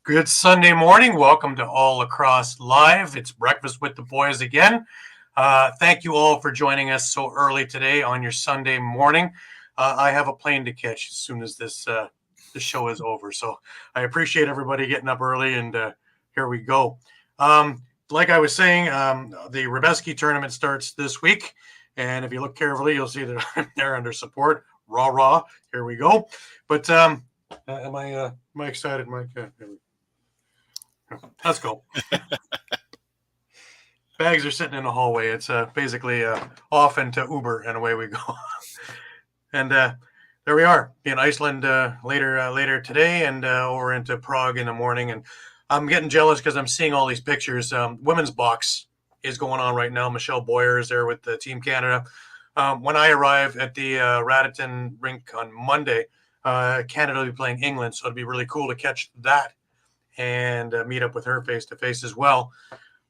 Good Sunday morning. Welcome to All Lacrosse Live. It's breakfast with the boys again. Thank you all for joining us so early today on your Sunday morning. I have a plane to catch as soon as this show is over. So I appreciate everybody getting up early, and here we go. Like I was saying, the Rebeski tournament starts this week. And if you look carefully, you'll see that I'm there under support. Rah. Here we go. But am I excited, Mike? Let's go. Bags are sitting in the hallway. It's basically off into Uber, and away we go. And there we are in Iceland later today, and over into Prague in the morning. And I'm getting jealous because I'm seeing all these pictures. Women's box is going on right now. Michelle Boyer is there with the Team Canada. When I arrive at the Raditon rink on Monday, Canada will be playing England, so it'd be really cool to catch that and meet up with her face-to-face as well.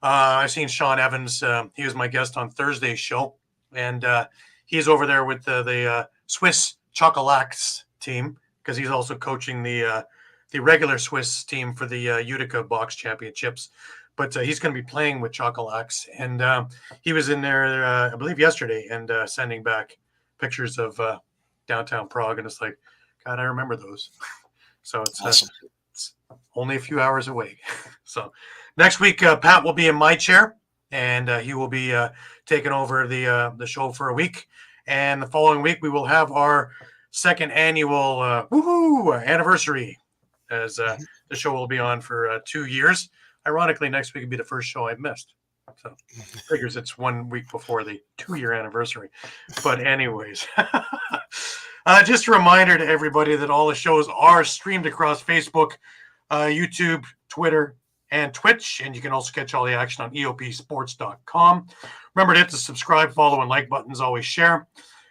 I've seen Sean Evans. He was my guest on Thursday's show, and he's over there with the Swiss Chocolax team because he's also coaching the regular Swiss team for the Utica Box Championships. But he's going to be playing with Chocolax, and he was in there, I believe, yesterday, and sending back pictures of downtown Prague, and it's like, God, I remember those. So it's awesome. It's only a few hours away. So next week, Pat will be in my chair, and he will be taking over the show for a week. And the following week, we will have our second annual anniversary, as the show will be on for 2 years. Ironically, next week will be the first show I've missed. So figures it's 1 week before the 2-year anniversary. But anyways, just a reminder to everybody that all the shows are streamed across Facebook, YouTube, Twitter, and Twitch. And you can also catch all the action on eopsports.com. Remember to hit the subscribe, follow, and like buttons. Always share.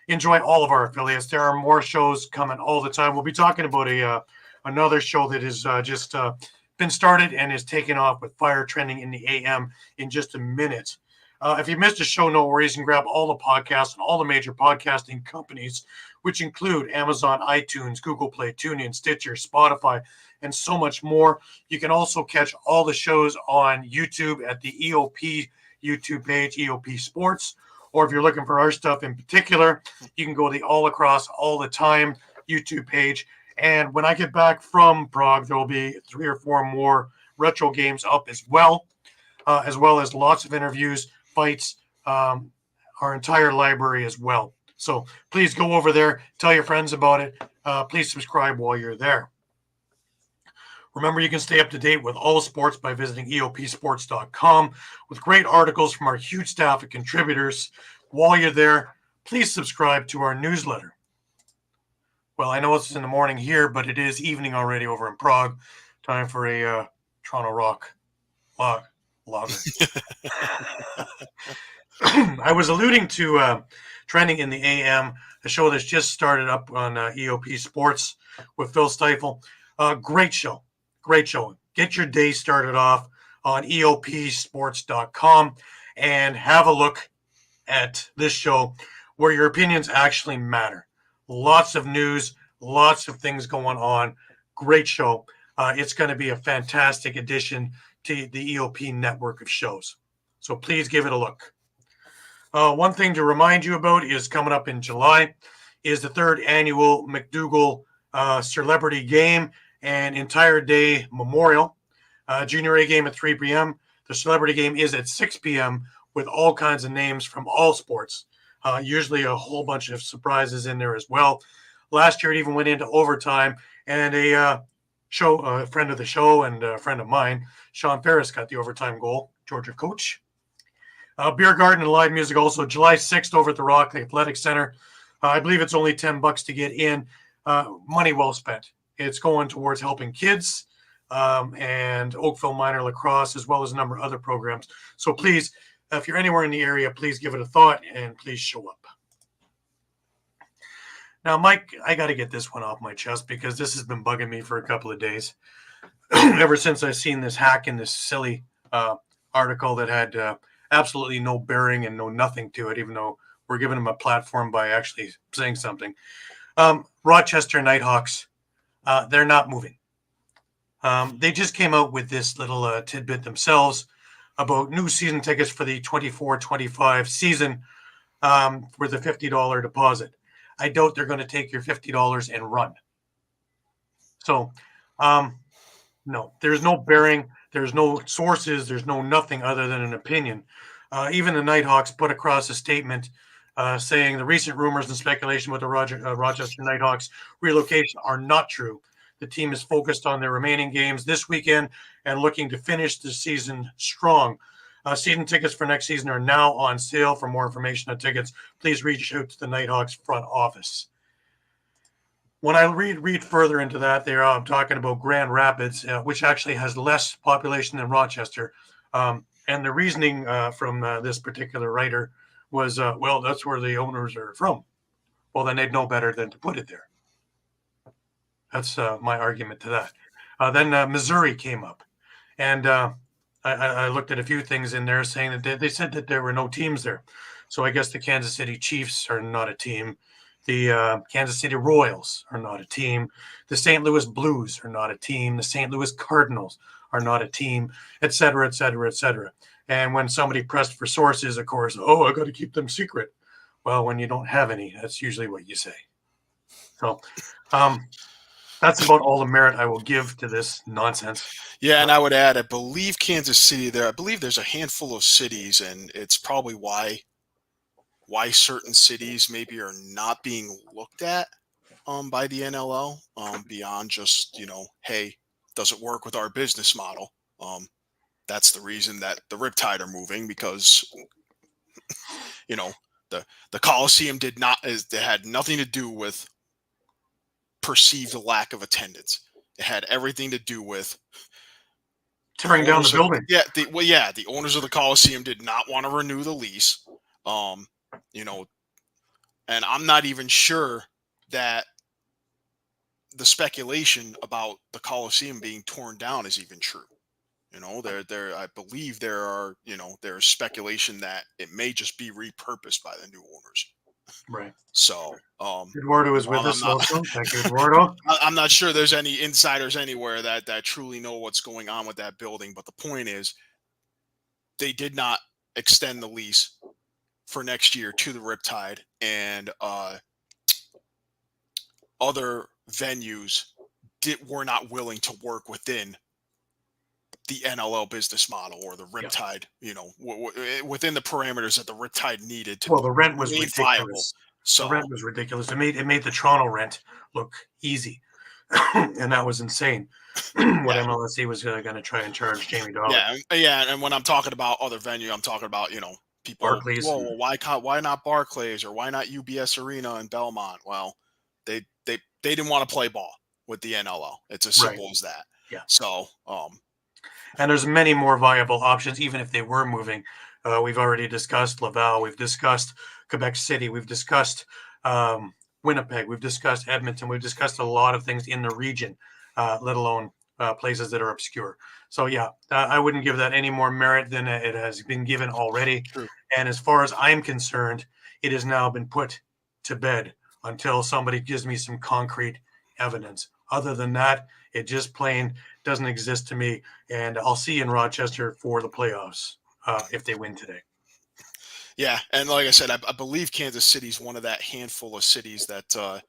Enjoy all of our affiliates. There are more shows coming all the time. We'll be talking about another show that is just been started and is taking off with Fire Trending in the AM in just a minute. If you missed a show, no worries. You can grab all the podcasts and all the major podcasting companies, which include Amazon, iTunes, Google Play, TuneIn, Stitcher, Spotify, and so much more. You can also catch all the shows on YouTube at the EOP YouTube page, EOP Sports. Or if you're looking for our stuff in particular, you can go to the All Across All the Time YouTube page. And when I get back from Prague, there will be 3 or 4 more retro games up as well as lots of interviews, fights, our entire library as well. So please go over there, tell your friends about it. Please subscribe while you're there. Remember, you can stay up to date with all sports by visiting eopsports.com with great articles from our huge staff of contributors. While you're there, please subscribe to our newsletter. Well, I know it's in the morning here, but it is evening already over in Prague. Time for a Toronto Rock lager. I was alluding to Trending in the AM, a show that's just started up on EOP Sports with Phil Stifel. Great show. Get your day started off on eopsports.com and have a look at this show where your opinions actually matter. Lots of news, lots of things going on. Great show. It's going to be a fantastic addition to the EOP network of shows. So please give it a look. One thing to remind you about is coming up in July is the 3rd annual McDougall Celebrity Game and entire day memorial. Junior A game at 3 p.m. The Celebrity Game is at 6 p.m. with all kinds of names from all sports. Usually a whole bunch of surprises in there as well. Last year, it even went into overtime, and a friend of the show and a friend of mine, Sean Ferris, got the overtime goal, Georgia coach. Beer garden and live music also July 6th over at the Rock Athletic Center. I believe it's only $10 to get in. Money well spent. It's going towards helping kids and Oakville Minor Lacrosse, as well as a number of other programs. So please, if you're anywhere in the area, please give it a thought and please show up. Now, Mike, I got to get this one off my chest because this has been bugging me for a couple of days. Ever since I've seen this hack in this silly article that had absolutely no bearing and no nothing to it, even though we're giving them a platform by actually saying something. Rochester Nighthawks, they're not moving. They just came out with this little tidbit themselves about new season tickets for the 24-25 season with a $50 deposit. I doubt they're going to take your $50 and run. So, no, there's no bearing. There's no sources. There's no nothing other than an opinion. Even the Nighthawks put across a statement saying the recent rumors and speculation with the Rochester Nighthawks relocation are not true. The team is focused on their remaining games this weekend and looking to finish the season strong. Season tickets for next season are now on sale. For more information on tickets, please reach out to the Nighthawks front office. When I read further into that, they're talking about Grand Rapids, which actually has less population than Rochester. And the reasoning from this particular writer was, well, that's where the owners are from. Well, then they'd know better than to put it there. That's my argument to that. Then Missouri came up, and I looked at a few things in there saying that they said that there were no teams there. So I guess the Kansas City Chiefs are not a team. The Kansas City Royals are not a team. The St. Louis Blues are not a team. The St. Louis Cardinals are not a team, et cetera, et cetera, et cetera. And when somebody pressed for sources, of course, oh, I got to keep them secret. Well, when you don't have any, that's usually what you say. So that's about all the merit I will give to this nonsense. Yeah, and I would add, I believe Kansas City there. I believe there's a handful of cities, and it's probably why certain cities maybe are not being looked at by the NLL beyond just, hey, does it work with our business model? That's the reason that the Riptide are moving, because the Coliseum it had nothing to do with perceived lack of attendance. It had everything to do with tearing down the building. The owners of the Coliseum did not want to renew the lease. And I'm not even sure that the speculation about the Coliseum being torn down is even true. I believe there's speculation that it may just be repurposed by the new owners. Right. So, Eduardo is with us also. Thank you, Eduardo. I'm not sure there's any insiders anywhere that truly know what's going on with that building. But the point is, they did not extend the lease for next year to the Riptide, and other venues were not willing to work within the NLL business model or the Riptide, within the parameters that the Riptide needed to. Well, the rent was ridiculous. Viable. So the rent was ridiculous. It made the Toronto rent look easy, and that was insane. What MLSE was going to try and charge Jamie Dollar. Yeah, and when I'm talking about other venue, I'm talking about people. Barclays. Well, why not Barclays, or why not UBS Arena in Belmont? Well, they didn't want to play ball with the NLL. It's as simple as that. Yeah. So and there's many more viable options, even if they were moving. We've already discussed Laval. We've discussed Quebec City. We've discussed Winnipeg. We've discussed Edmonton. We've discussed a lot of things in the region, let alone places that are obscure. So, I wouldn't give that any more merit than it has been given already. True. And as far as I'm concerned, it has now been put to bed until somebody gives me some concrete evidence. Other than that, it just plain doesn't exist to me. And I'll see you in Rochester for the playoffs if they win today. Yeah, and like I said, I believe Kansas City is one of that handful of cities that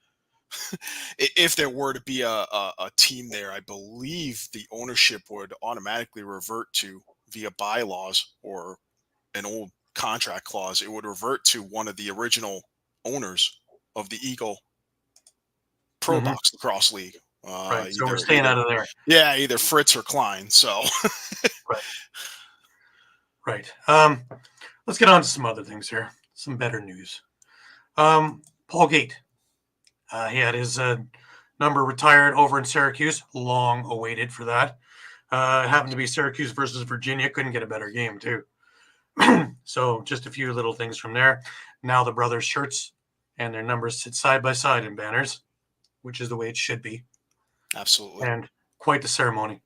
if there were to be a team there, I believe the ownership would automatically revert to, via bylaws or an old contract clause, it would revert to one of the original owners of the Eagle Pro Box Lacrosse League. Right, so we're staying out of there. Yeah, either Fritz or Klein. So, right. Let's get on to some other things here. Some better news. Paul Gate. He had his number retired over in Syracuse. Long awaited for that. It happened to be Syracuse versus Virginia. Couldn't get a better game, too. So just a few little things from there. Now the brothers' shirts and their numbers sit side by side in banners, which is the way it should be. Absolutely. And quite the ceremony.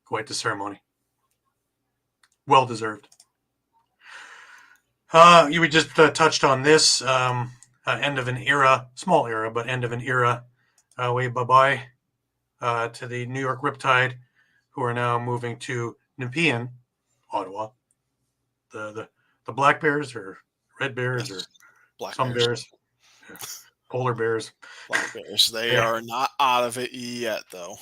Quite the ceremony. Well deserved. You just touched on this. End of an era, small era, but end of an era. Wave bye-bye to the New York Riptide who are now moving to Nepean, Ottawa. The Black Bears or Red Bears or Yes. Black some Bears. bears, yeah. Polar Bears. Black Bears. They Yeah. are not out of it yet, though.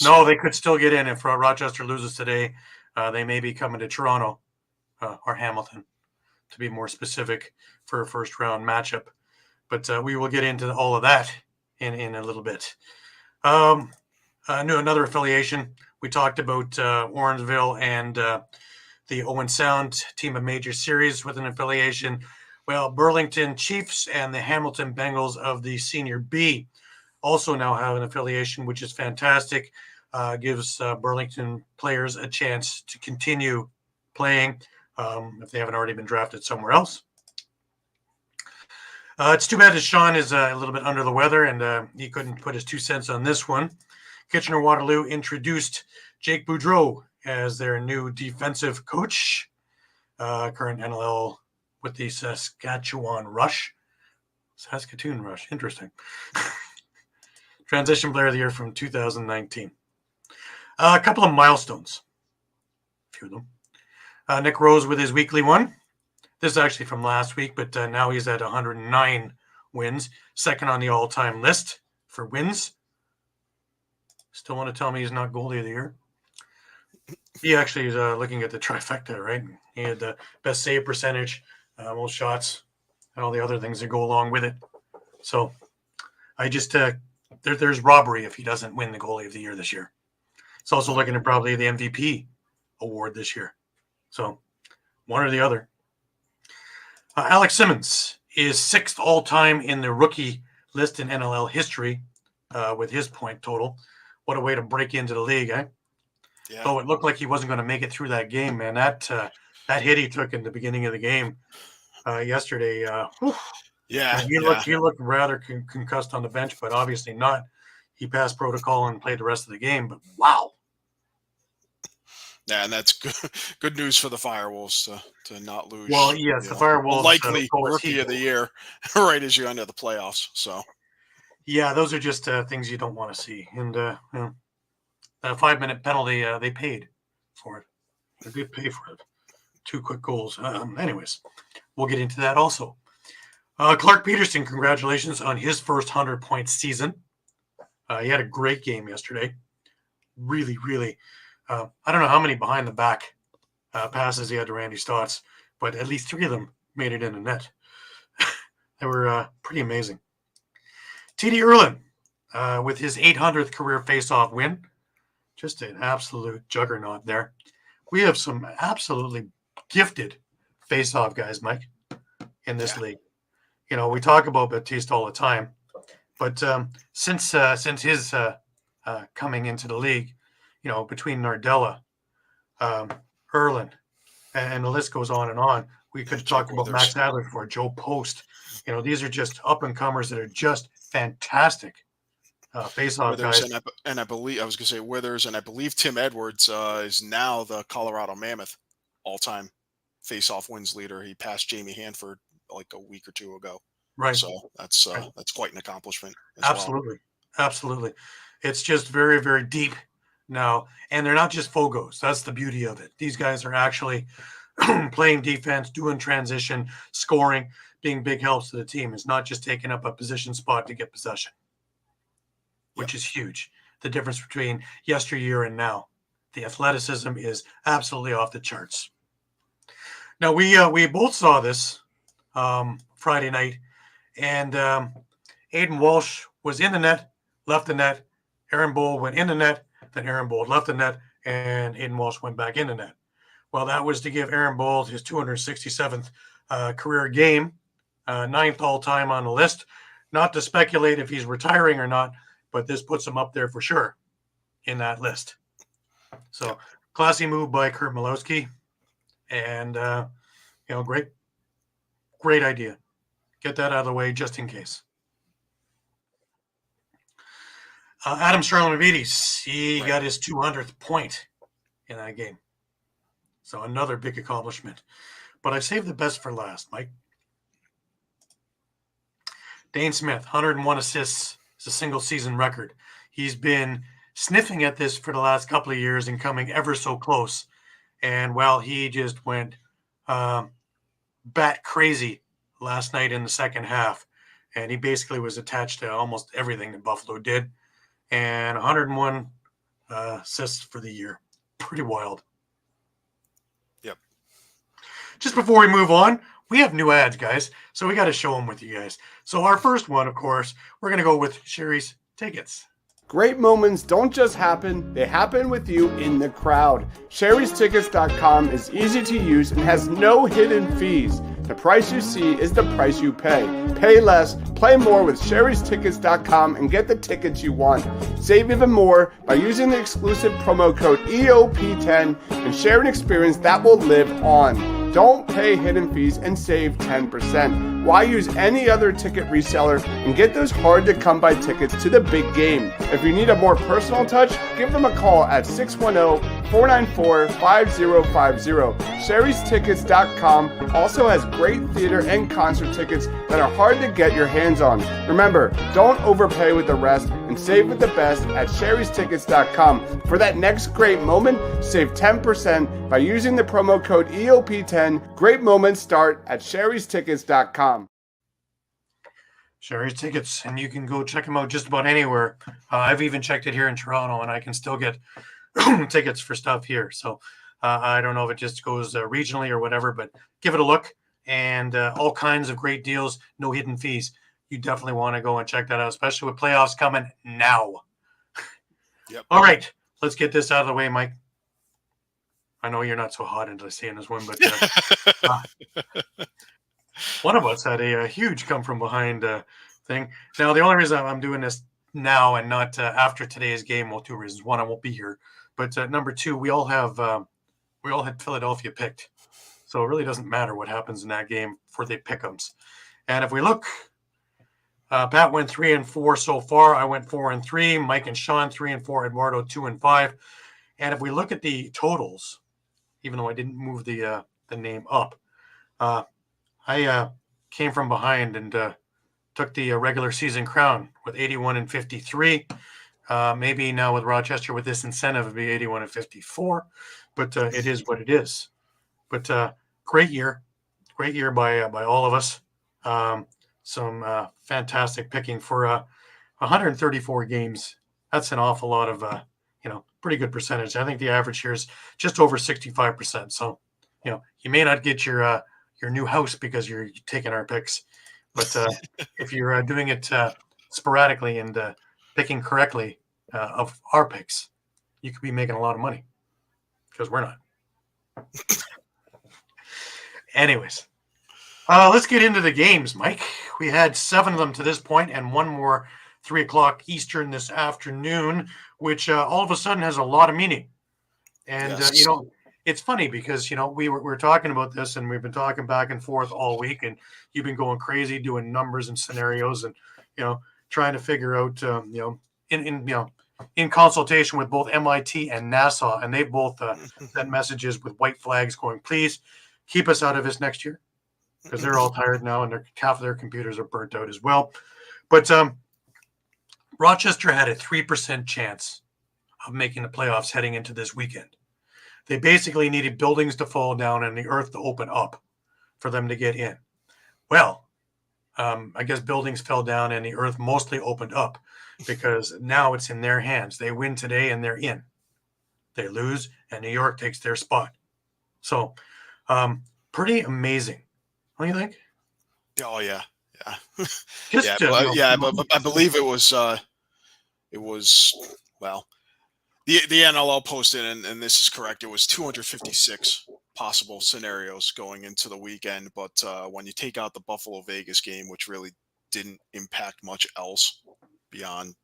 No, they could still get in if Rochester loses today. They may be coming to Toronto or Hamilton, to be more specific, for a first round matchup. But we will get into all of that in a little bit. Another affiliation. We talked about Orangeville and the Owen Sound team of major series with an affiliation. Well, Burlington Chiefs and the Hamilton Bengals of the Senior B also now have an affiliation, which is fantastic. Gives Burlington players a chance to continue playing if they haven't already been drafted somewhere else. It's too bad that Shawn is a little bit under the weather and he couldn't put his 2 cents on this one. Kitchener-Waterloo introduced Jake Boudreau as their new defensive coach, current NLL with the Saskatoon Rush. Interesting. Transition Player of the Year from 2019. A couple of milestones. A few of them. Nick Rose with his weekly one. This is actually from last week, but now he's at 109 wins. Second on the all-time list for wins. Still want to tell me he's not goalie of the year? He actually is looking at the trifecta, right? He had the best save percentage, most shots, and all the other things that go along with it. So I just there's robbery if he doesn't win the goalie of the year this year. He's also looking at probably the MVP award this year. So one or the other. Alex Simmons is 6th all-time in the rookie list in NLL history with his point total. What a way to break into the league, eh? Yeah. Though it looked like he wasn't going to make it through that game, man. That hit he took in the beginning of the game yesterday. He looked rather concussed on the bench, but obviously not. He passed protocol and played the rest of the game. But wow. Yeah, and that's good news for the Firewolves to not lose. Well, yes, the Firewolves likely rookie of the year right as you enter the playoffs. So, yeah, those are just things you don't want to see. And that 5-minute penalty, they paid for it. They did pay for it. 2 quick goals. Anyways, we'll get into that also. Clark Peterson, congratulations on his first 100-point season. He had a great game yesterday. Really, really. I don't know how many behind the back passes he had to Randy Stotts, but at least 3 of them made it in the net. They were pretty amazing. TD Erlin with his 800th career face-off win. Just an absolute juggernaut there. We have some absolutely gifted face-off guys, Mike, in this league. You know, we talk about Baptiste all the time, but since his coming into the league, you know, between Nardella, Erlin, and the list goes on and on. We could talk about Max Adler for Joe Post. You know, these are just up-and-comers that are just fantastic face-off guys. And I believe, I was going to say Withers, and I believe Tim Edwards is now the Colorado Mammoth all-time face-off wins leader. He passed Jamie Hanford like a week or 2 ago. Right. So that's quite an accomplishment. Absolutely. Absolutely. It's just very, very deep now. And they're not just Fogos. That's the beauty of it. These guys are actually playing defense, doing transition, scoring, being big helps to the team. It's not just taking up a position spot to get possession, which is huge. The difference between yesteryear and now. The athleticism is absolutely off the charts. Now, we both saw this Friday night, and Aiden Walsh was in the net, left the net. Aaron Bold went in the net, then Aaron Bold left the net, and Aiden Walsh went back in the net. Well, that was to give Aaron Bold his 267th career game, 9th all-time on the list. Not to speculate if he's retiring or not, but this puts him up there for sure in that list. So, classy move by Kurt Malowski, and great idea. Get that out of the way just in case. Adam Charlamavides, he got his 200th point in that game. So another big accomplishment. But I saved the best for last, Mike. Dane Smith, 101 assists. It's a single season record. He's been sniffing at this for the last couple of years and coming ever so close. And well, he just went bat crazy last night in the second half. And he basically was attached to almost everything that Buffalo did. And 101 assists for the year. Pretty wild. Yep. Just before we move on, we have new ads, guys. So we got to show them with you guys. So our first one, of course, we're going to go with Sherry's Tickets. Great moments don't just happen, they happen with you in the crowd. Sherry'sTickets.com is easy to use and has no hidden fees. The price you see is the price you pay. Pay less, play more with Sherry'sTickets.com and get the tickets you want. Save even more by using the exclusive promo code EOP10 and share an experience that will live on. Don't pay hidden fees and save 10%. Why use any other ticket reseller and get those hard-to-come-by tickets to the big game? If you need a more personal touch, give them a call at 610-494-5050. Sherry'sTickets.com also has great theater and concert tickets that are hard to get your hands on. Remember, don't overpay with the rest and save with the best at Sherry'sTickets.com. For that next great moment, save 10% by using the promo code EOP10. Great moments start at Sherry'sTickets.com. Sherry's Tickets, and you can go check them out just about anywhere. I've even checked it here in Toronto, and I can still get tickets for stuff here. So I don't know if it just goes regionally or whatever, but give it a look. And all kinds of great deals, no hidden fees. You definitely want to go and check that out, especially with playoffs coming now. Yep. All right, let's get this out of the way, Mike. I know you're not so hot into seeing this one, but one of us had a huge come from behind thing. Now, the only reason I'm doing this now and not after today's game, well, two reasons. One, I won't be here, but number two, we all had Philadelphia picked, so it really doesn't matter what happens in that game for the pick'ems. And if we look, Pat went 3-4 so far. I went 4-3. Mike and Shawn 3-4. Eduardo 2-5. And if we look at the totals, even though I didn't move the name up, I came from behind and took the regular season crown with 81-53. Maybe now with Rochester with this incentive, it'd be 81-54. But it is what it is. But great year by all of us. Some fantastic picking for 134 games. That's an awful lot of pretty good percentage. I think the average here is just over 65%. So you may not get your new house because you're taking our picks, but if you're doing it sporadically and picking correctly of our picks, you could be making a lot of money because we're not. Anyways, let's get into the games, Mike. We had 7 of them to this point and one more 3:00 Eastern this afternoon, which all of a sudden has a lot of meaning. And, Yes. it's funny because, we were talking about this and we've been talking back and forth all week, and you've been going crazy doing numbers and scenarios and, trying to figure out, in consultation with both MIT and NASA, and they both sent messages with white flags going, please keep us out of this next year because they're all tired now and half of their computers are burnt out as well. But Rochester had a 3% chance of making the playoffs heading into this weekend. They basically needed buildings to fall down and the earth to open up for them to get in. Well, I guess buildings fell down and the earth mostly opened up because now it's in their hands. They win today and they're in. They lose and New York takes their spot. So pretty amazing. What do you think? Oh yeah. Just but I believe it was well, the NLL posted, and this is correct, it was 256 possible scenarios going into the weekend, but when you take out the Buffalo Vegas game, which really didn't impact much else beyond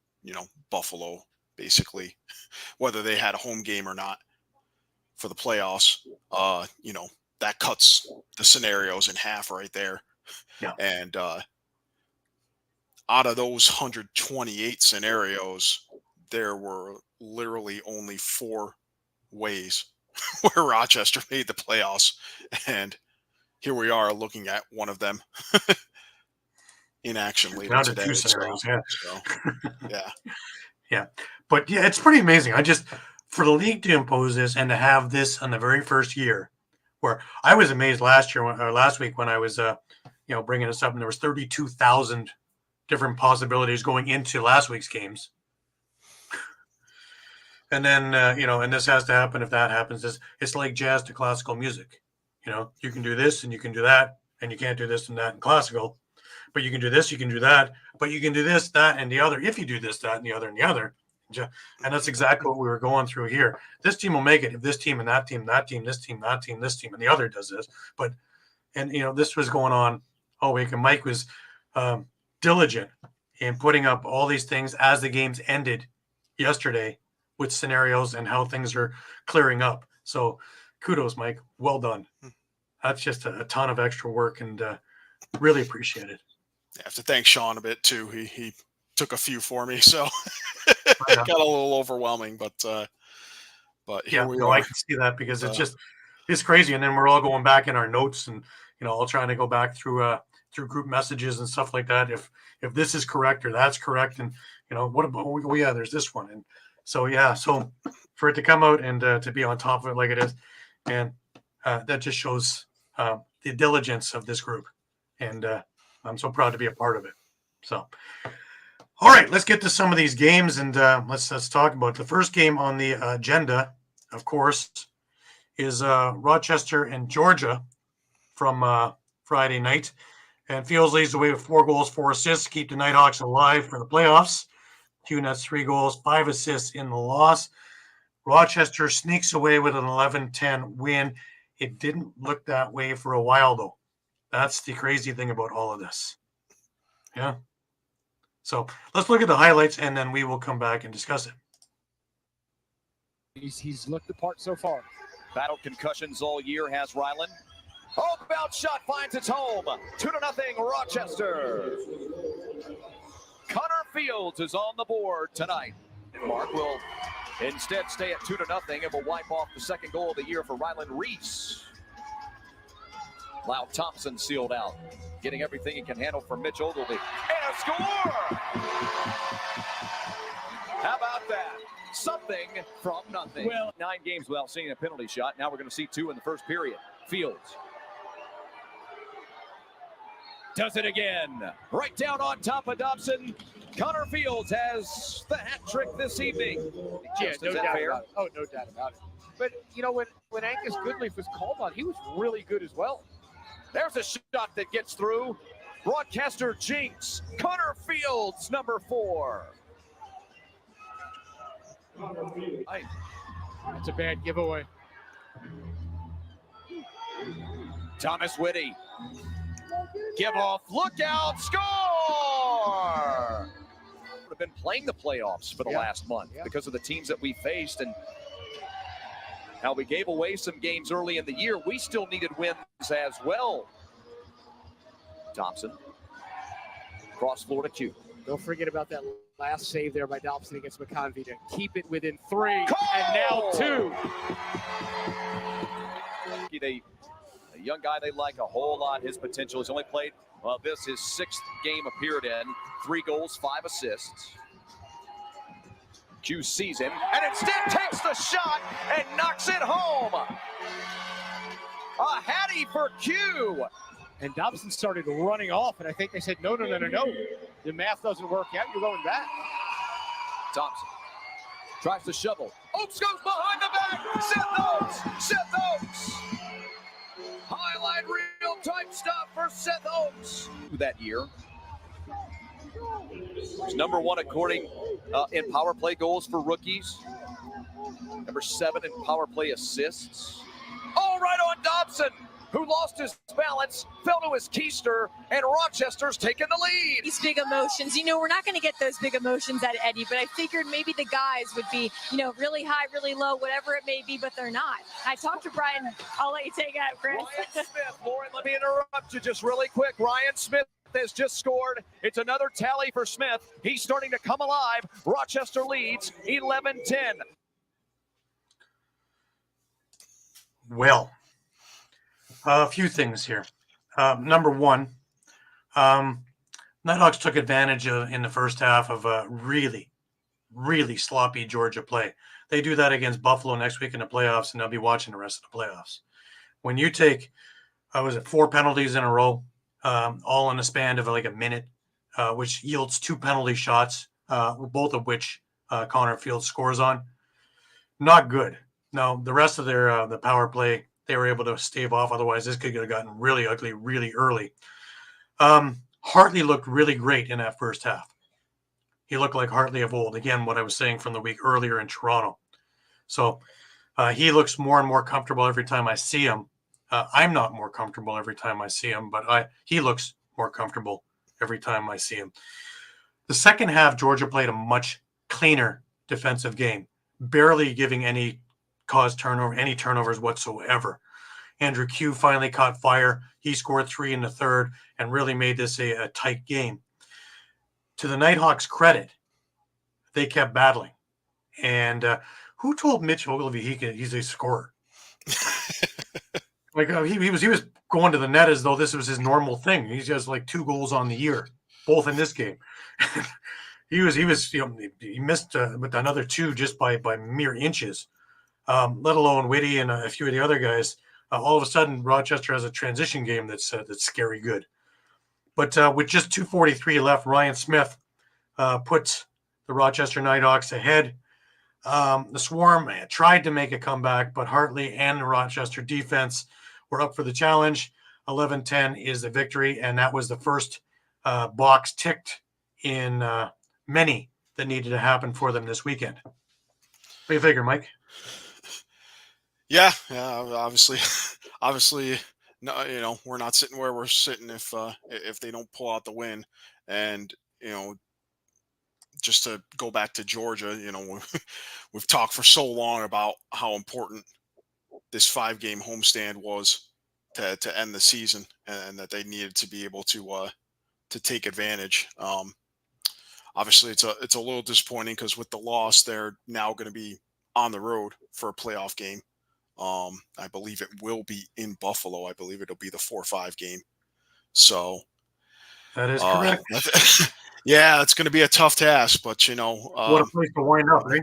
Buffalo basically, whether they had a home game or not for the playoffs, that cuts the scenarios in half right there. Yeah. And out of those 128 scenarios, there were literally only 4 ways where Rochester made the playoffs. And here we are looking at one of them in action later down to today. 2 scenarios, So, yeah. yeah. Yeah. But yeah, it's pretty amazing. For the league to impose this and to have this on the very first year, where I was amazed last week when I was, bringing this up, and there was 32,000 different possibilities going into last week's games. And then, and this has to happen. If that happens, it's like jazz to classical music. You can do this and you can do that, and you can't do this and that in classical, but you can do this, you can do that, but you can do this, that, and the other. If you do this, that, and the other, and the other. And that's exactly what we were going through here. This team will make it if this team and that team, this team, that team, this team, and the other does this. This was going on all week, and Mike was diligent in putting up all these things as the games ended yesterday with scenarios and how things are clearing up. So kudos, Mike. Well done. That's just a ton of extra work, and really appreciate it. I have to thank Shawn a bit too. He took a few for me, so it got a little overwhelming, but here we are. I can see that because it's crazy. And then we're all going back in our notes and, all trying to go back through group messages and stuff like that. If this is correct or that's correct. And, what about, there's this one. And so for it to come out and to be on top of it like it is, and that just shows the diligence of this group. And I'm so proud to be a part of it. So, all right, let's get to some of these games, and let's talk about the first game on the agenda. Of course, is Rochester and Georgia from Friday night, and Fields leads the way with 4 goals, 4 assists, keep the Nighthawks alive for the playoffs. Nets 3 goals, 5 assists in the loss. Rochester sneaks away with an 11-10 win. It didn't look that way for a while, though. That's the crazy thing about all of this. Yeah. So let's look at the highlights, and then we will come back and discuss it. He's looked the part so far. Battled concussions all year has Ryland. Homebound shot finds its home. 2-0 Rochester. Connor Fields is on the board tonight. Mark will instead stay at 2-0 and will wipe off the second goal of the year for Ryland Reese. Lau Thompson sealed out, getting everything he can handle from Mitch Ogilvy. And a score! How about that? Something from nothing. Well, 9 games without seeing a penalty shot. Now we're going to see 2 in the first period. Fields does it again. Right down on top of Dobson. Connor Fields has the hat trick this evening. Yeah, no doubt about it. Oh, no doubt about it. But, when Angus Goodleaf was called on, he was really good as well. There's a shot that gets through. Broadcaster jinx. Connor Fields, number 4. That's a bad giveaway. Thomas Whitty. Give off. Look out. Score! We've been playing the playoffs for the last month because of the teams that we faced and how we gave away some games early in the year. We still needed wins as well. Thompson. Cross floor to Q. Don't forget about that last save there by Dobson against McConvey to keep it within 3. Cole! And now 2. A young guy they like a whole lot. His potential. He's only played, this his 6th game appeared in. 3 goals, 5 assists. Q sees him and instead takes the shot and knocks it home. A hattie for Q. And Dobson started running off, and I think they said, no. The math doesn't work out. You're going back. Thompson tries to shovel. Oaks goes behind the back. Seth Oaks. Highlight reel type stuff for Seth Oaks. That year. He's number 1 according in power play goals for rookies. Number 7 in power play assists. All right on Dobson, who lost his balance, fell to his keister, and Rochester's taking the lead. These big emotions, we're not going to get those big emotions at Eddie, but I figured maybe the guys would be, really high, really low, whatever it may be, but they're not. I talked to Brian. I'll let you take it, Chris. Ryan Smith, Lauren, let me interrupt you just really quick. Ryan Smith has just scored. It's another tally for Smith. He's starting to come alive. Rochester leads 11-10. Well, a few things here. Number 1, Nighthawks took advantage in the first half of a really, really sloppy Georgia play. They do that against Buffalo next week in the playoffs, and they'll be watching the rest of the playoffs. When you take, was it 4 penalties in a row, all in a span of like a minute, which yields 2 penalty shots, both of which Connor Fields scores on. Not good. No, the rest of their the power play, they were able to stave off. Otherwise, this could have gotten really ugly really early. Hartley looked really great in that first half. He looked like Hartley of old. Again, what I was saying from the week earlier in Toronto. So he looks more and more comfortable every time I see him. I'm not more comfortable every time I see him, but he looks more comfortable every time I see him. The second half, Georgia played a much cleaner defensive game, barely giving any turnovers whatsoever. Andrew Q finally caught fire. He scored 3 in the third and really made this a tight game. To the Nighthawks' credit, they kept battling. And who told Mitch Ogilvie he's a scorer? Like he was going to the net as though this was his normal thing. He's just like 2 goals on the year, both in this game. he he missed with another 2 just by mere inches. Let alone Whitty and a few of the other guys. All of a sudden, Rochester has a transition game that's scary good. But with just 2:43 left, Ryan Smith puts the Rochester Nighthawks ahead. The Swarm tried to make a comeback, but Hartley and the Rochester defense were up for the challenge. 11-10 is the victory, and that was the first box ticked in many that needed to happen for them this weekend. What do you figure, Mike? Yeah, obviously, no, we're not sitting where we're sitting if they don't pull out the win. And just to go back to Georgia, we've talked for so long about how important this 5-game homestand was to end the season, and that they needed to be able to take advantage. Obviously, it's a little disappointing because with the loss, they're now going to be on the road for a playoff game. I believe it will be in Buffalo. I believe it'll be the 4-5 game. So that is correct. Yeah, it's going to be a tough task, but what a place to wind up, right?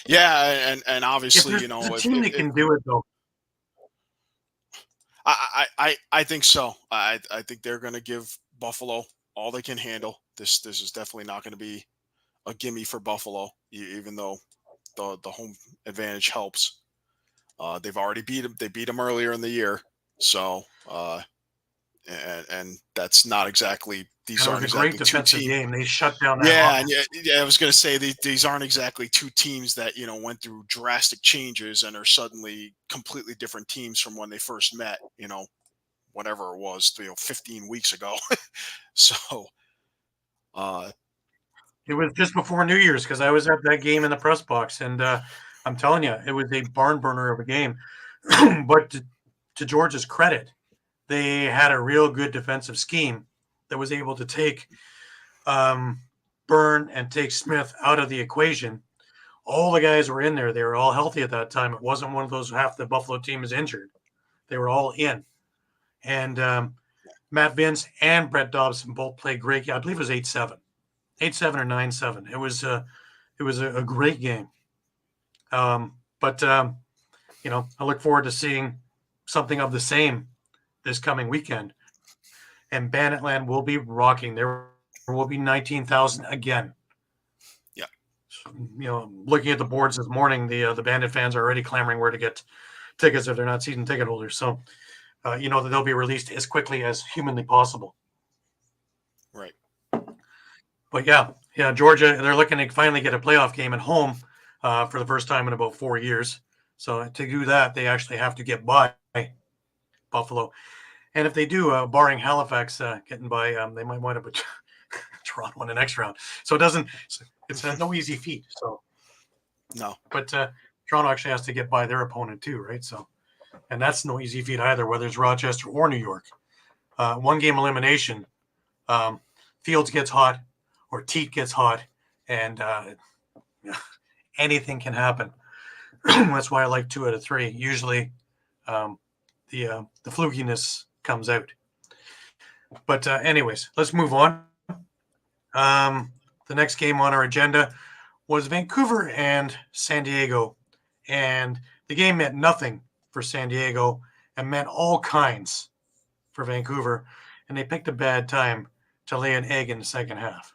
Yeah, and obviously, if there's a team that can do it though. I think so. I think they're going to give Buffalo all they can handle. This is definitely not going to be a gimme for Buffalo, even though the home advantage helps. They've already beat them. They beat them earlier in the year, so and that's not exactly. These aren't exactly great defensive 2 teams. Game. They shut down that. Yeah. I was going to say these aren't exactly 2 teams that went through drastic changes and are suddenly completely different teams from when they first met. Whatever it was, 15 weeks ago. So, it was just before New Year's because I was at that game in the press box, and I'm telling you, it was a barn burner of a game. But to Georgia's credit, they had a real good defensive scheme that was able to take Byrne and take Smith out of the equation. All the guys were in there. They were all healthy at that time. It wasn't one of those half the Buffalo team is injured. They were all in. And Matt Vince and Brett Dobson both played great. Yeah, I believe it was 8-7 or 9-7. It was a great game. But I look forward to seeing something of the same this coming weekend. And Banditland will be rocking. There will be 19,000 again. Yeah. So, looking at the boards this morning, the Bandit fans are already clamoring where to get tickets if they're not season ticket holders. So, that they'll be released as quickly as humanly possible. Right. But yeah, Georgia, they're looking to finally get a playoff game at home for the first time in about 4 years. So to do that, they actually have to get by Buffalo. And if they do, barring Halifax getting by, they might wind up with Toronto in the next round. So it's no easy feat. So no, but Toronto actually has to get by their opponent too, right? So, and that's no easy feat either, whether it's Rochester or New York. 1-game elimination. Fields gets hot, or Teat gets hot, and anything can happen. That's why I like 2 out of 3. Usually, the flukiness comes out. But anyways, let's move on. the next game on our agenda was Vancouver and San Diego. And the game meant nothing for San Diego and meant all kinds for Vancouver. And they picked a bad time to lay an egg in the second half.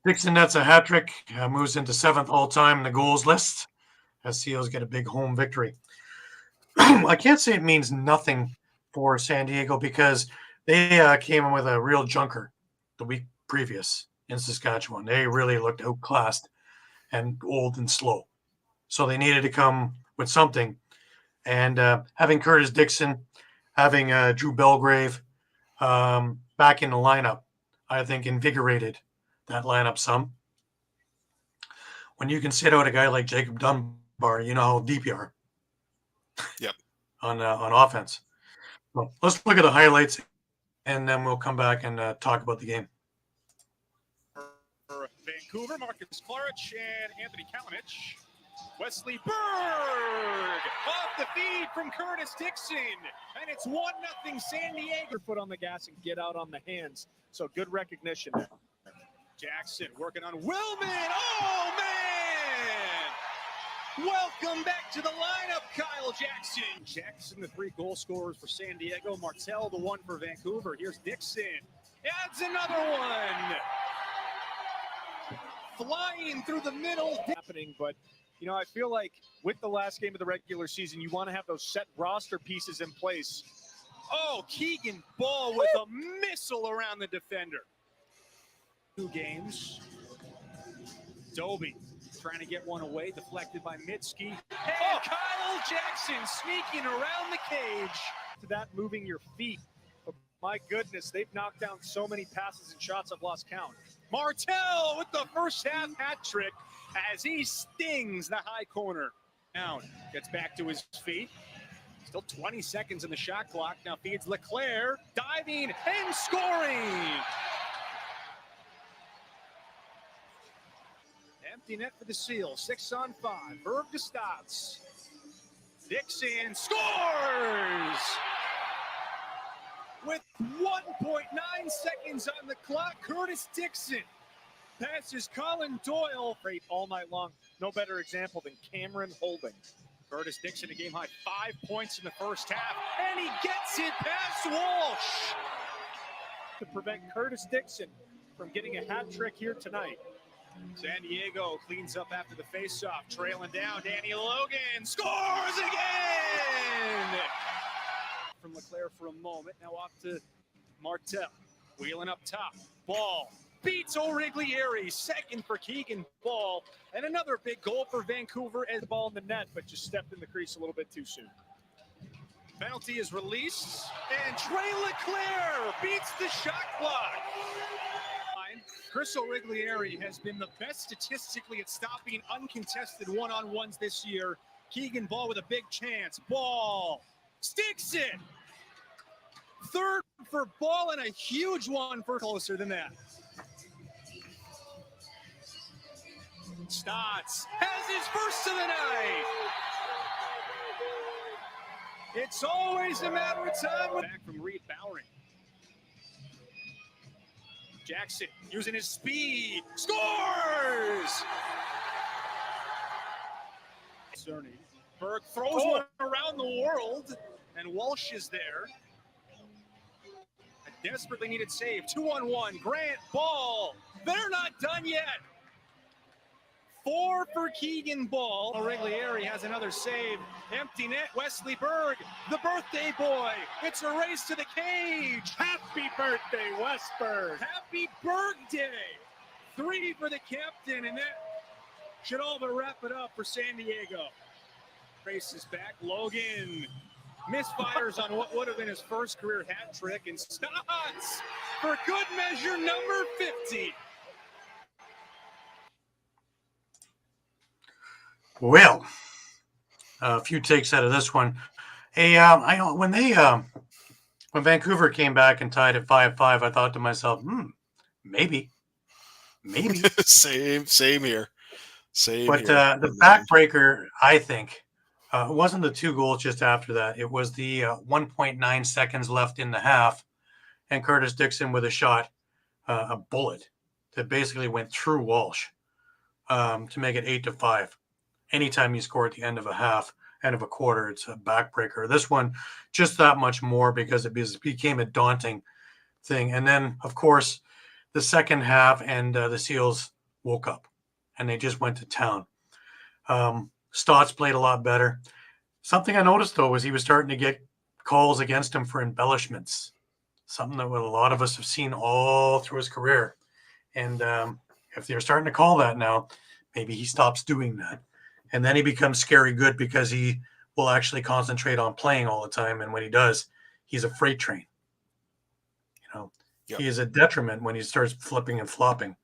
Dixon nets a hat trick, moves into 7th all-time in the goals list as Seals get a big home victory. I can't say it means nothing for San Diego because they came in with a real junker the week previous in Saskatchewan. They really looked outclassed and old and slow. So they needed to come with something. And having Curtis Dixon, having Drew Belgrave back in the lineup, I think invigorated that lineup some. When you can sit out a guy like Jacob Dunbar, you know how deep you are. Yep. On offense. Well, let's look at the highlights, and then we'll come back and talk about the game. For Vancouver, Marcus Clarich and Anthony Kalinich. Wesley Berg off the feed from Curtis Dixon, and it's 1-0 San Diego. Foot on the gas and get out on the hands. So good recognition there. Jackson working on Willman. Oh, man! Welcome back to the lineup, Kyle Jackson. Jackson, the 3 goal scorers for San Diego. Martel, the 1 for Vancouver. Here's Dixon. Adds another one. Flying through the middle. Happening, but you know, I feel like with the last game of the regular season, you want to have those set roster pieces in place. Oh, Keegan Ball with a missile around the defender. 2 games. Doby trying to get one away, deflected by Mitski. And Kyle Jackson sneaking around the cage. To that, moving your feet. But my goodness, they've knocked down so many passes and shots I've lost count. Martel with the first half hat trick as he stings the high corner. Down, gets back to his feet. Still 20 seconds in the shot clock. Now feeds Leclerc, diving and scoring. Empty net for the Seals. 6-on-5. Berg to Stotts. Dixon scores! With 1.9 seconds on the clock, Curtis Dixon passes Colin Doyle. Great all night long. No better example than Cameron Holding. Curtis Dixon, a game-high 5 points in the first half, and he gets it past Walsh. To prevent Curtis Dixon from getting a hat trick here tonight. San Diego cleans up after the faceoff, trailing down. Danny Logan scores again! From Leclerc for a moment, now off to Martel. Wheeling up top, Ball beats O'Riglieri, second for Keegan Ball, and another big goal for Vancouver as Ball in the net, but just stepped in the crease a little bit too soon. Penalty is released, and Trey Leclerc beats the shot clock. Chris O'Riglieri has been the best statistically at stopping uncontested one-on-ones this year. Keegan Ball with a big chance. Ball sticks it. Third for Ball and a huge one for closer than that. Stotts has his first of the night. It's always a matter of time. Back from Reed Bowering. Jackson using his speed, scores! Cerny. Berg throws one around the world, and Walsh is there. A desperately needed save, 2-on-1, Grant, Ball. They're not done yet. 4 for Keegan Ball. O'Riglieri has another save. Empty net, Wesley Berg, the birthday boy. It's a race to the cage. Happy birthday, Westberg. Happy birthday. 3 for the captain, and that should all but wrap it up for San Diego. Race is back. Logan misfires on what would have been his first career hat trick, and Stotts for good measure number 50. Well, a few takes out of this one. When Vancouver came back and tied at 5-5, I thought to myself, maybe. Same here. But the backbreaker, I think, wasn't the 2 goals just after that. It was the 1.9 seconds left in the half, and Curtis Dixon with a shot, a bullet, that basically went through Walsh to make it 8-5. Anytime you score at the end of a half, end of a quarter, it's a backbreaker. This one, just that much more because it became a daunting thing. And then, of course, the second half and the Seals woke up and they just went to town. Stotts played a lot better. Something I noticed, though, was he was starting to get calls against him for embellishments, something that a lot of us have seen all through his career. And if they're starting to call that now, maybe he stops doing that. And then he becomes scary good because he will actually concentrate on playing all the time. And when he does, he's a freight train. He is a detriment when he starts flipping and flopping.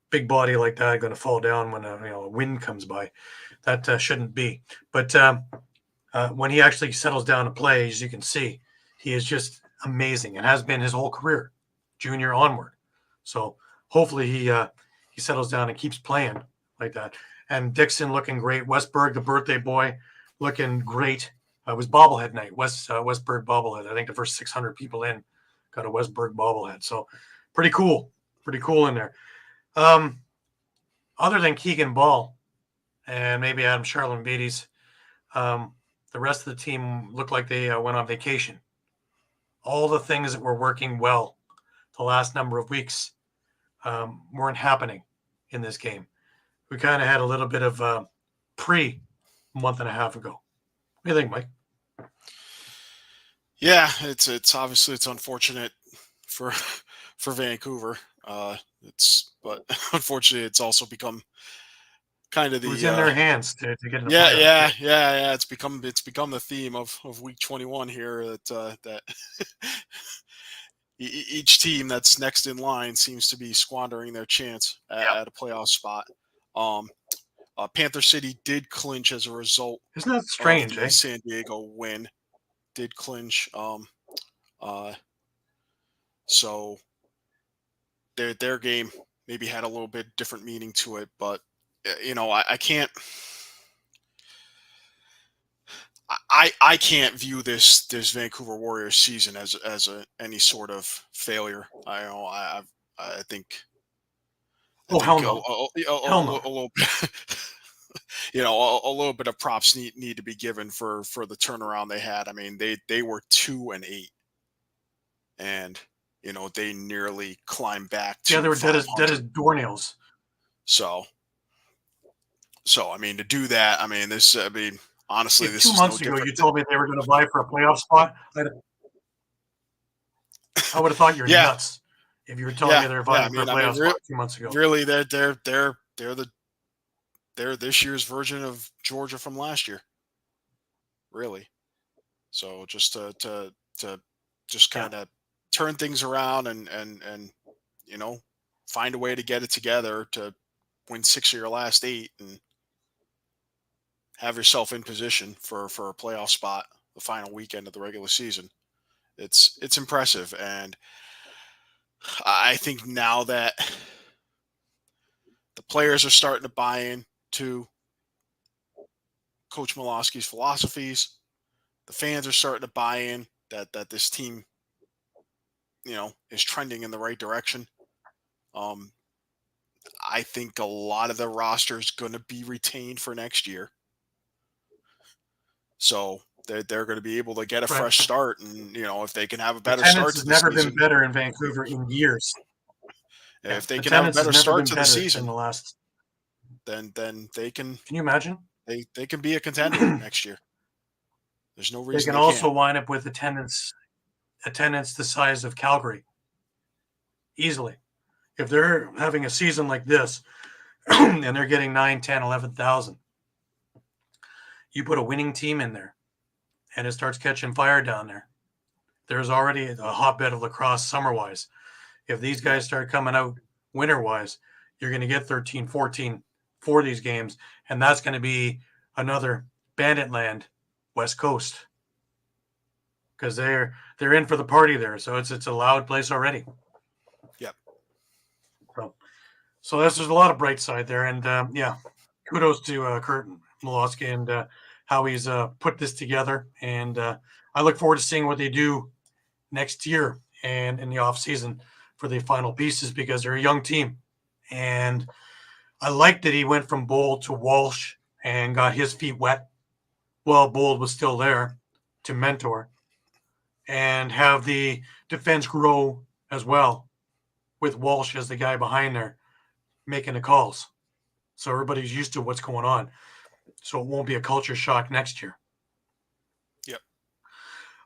Big body like that going to fall down when a wind comes by. That shouldn't be. But when he actually settles down to play, as you can see, he is just amazing and has been his whole career, junior onward. So hopefully he settles down and keeps playing like that. And Dixon looking great. Westberg, the birthday boy, looking great. It was bobblehead night, Westberg bobblehead. I think the first 600 people in got a Westberg bobblehead. So pretty cool in there. Other than Keegan Ball and maybe Adam Charlin Beatties, the rest of the team looked like they went on vacation. All the things that were working well the last number of weeks weren't happening in this game. We kind of had a little bit of month and a half ago. What do you think, Mike? Yeah, it's obviously it's unfortunate for Vancouver. But unfortunately it's also become kind of the. It was in their hands to get in the playoffs. Yeah. It's become the theme of week 21 here that each team that's next in line seems to be squandering their chance at a playoff spot. Panther City did clinch as a result. Isn't that strange? Of the San Diego win did clinch. So their game maybe had a little bit different meaning to it, but I can't. I can't view this Vancouver Warriors season as any sort of failure. I think. Hell no! A little bit, a little bit of props need to be given for the turnaround they had. I mean, they were 2-8, and they nearly climbed back to they were dead as doornails. So I mean, to do that, I mean, honestly, if this 2 months ago you told me they were going to vie for a playoff spot, I would have thought you were nuts. If you were telling me they were vying for a playoff spot 2 months ago, really, they're this year's version of Georgia from last year. Really, so just to just kind of turn things around and find a way to get it together to win 6 of your last 8 and have yourself in position for a playoff spot the final weekend of the regular season. It's impressive, and I think now that the players are starting to buy in to Coach Milosky's philosophies, the fans are starting to buy in that this team, is trending in the right direction. I think a lot of the roster is going to be retained for next year. So they're going to be able to get a fresh start, and if they can have a better start to the season. Attendance has never been better in Vancouver in years. If they can have a better start to the season, then they can. Can you imagine? They can be a contender next year. There's no reason they can also wind up with attendance the size of Calgary easily. If they're having a season like this and they're getting 9, 10, 11,000, you put a winning team in there and it starts catching fire down there. There's already a hotbed of lacrosse summer-wise. If these guys start coming out winter-wise, you're going to get 13, 14 for these games, and that's going to be another bandit land West Coast because they're in for the party there. So it's a loud place already. Yep. So there's a lot of bright side there, and kudos to Kurt Milosky and how he's put this together. And I look forward to seeing what they do next year and in the off season for the final pieces because they're a young team. And I liked that he went from Bold to Walsh and got his feet wet while Bold was still there to mentor and have the defense grow as well with Walsh as the guy behind there making the calls. So everybody's used to what's going on. So it won't be a culture shock next year. Yep.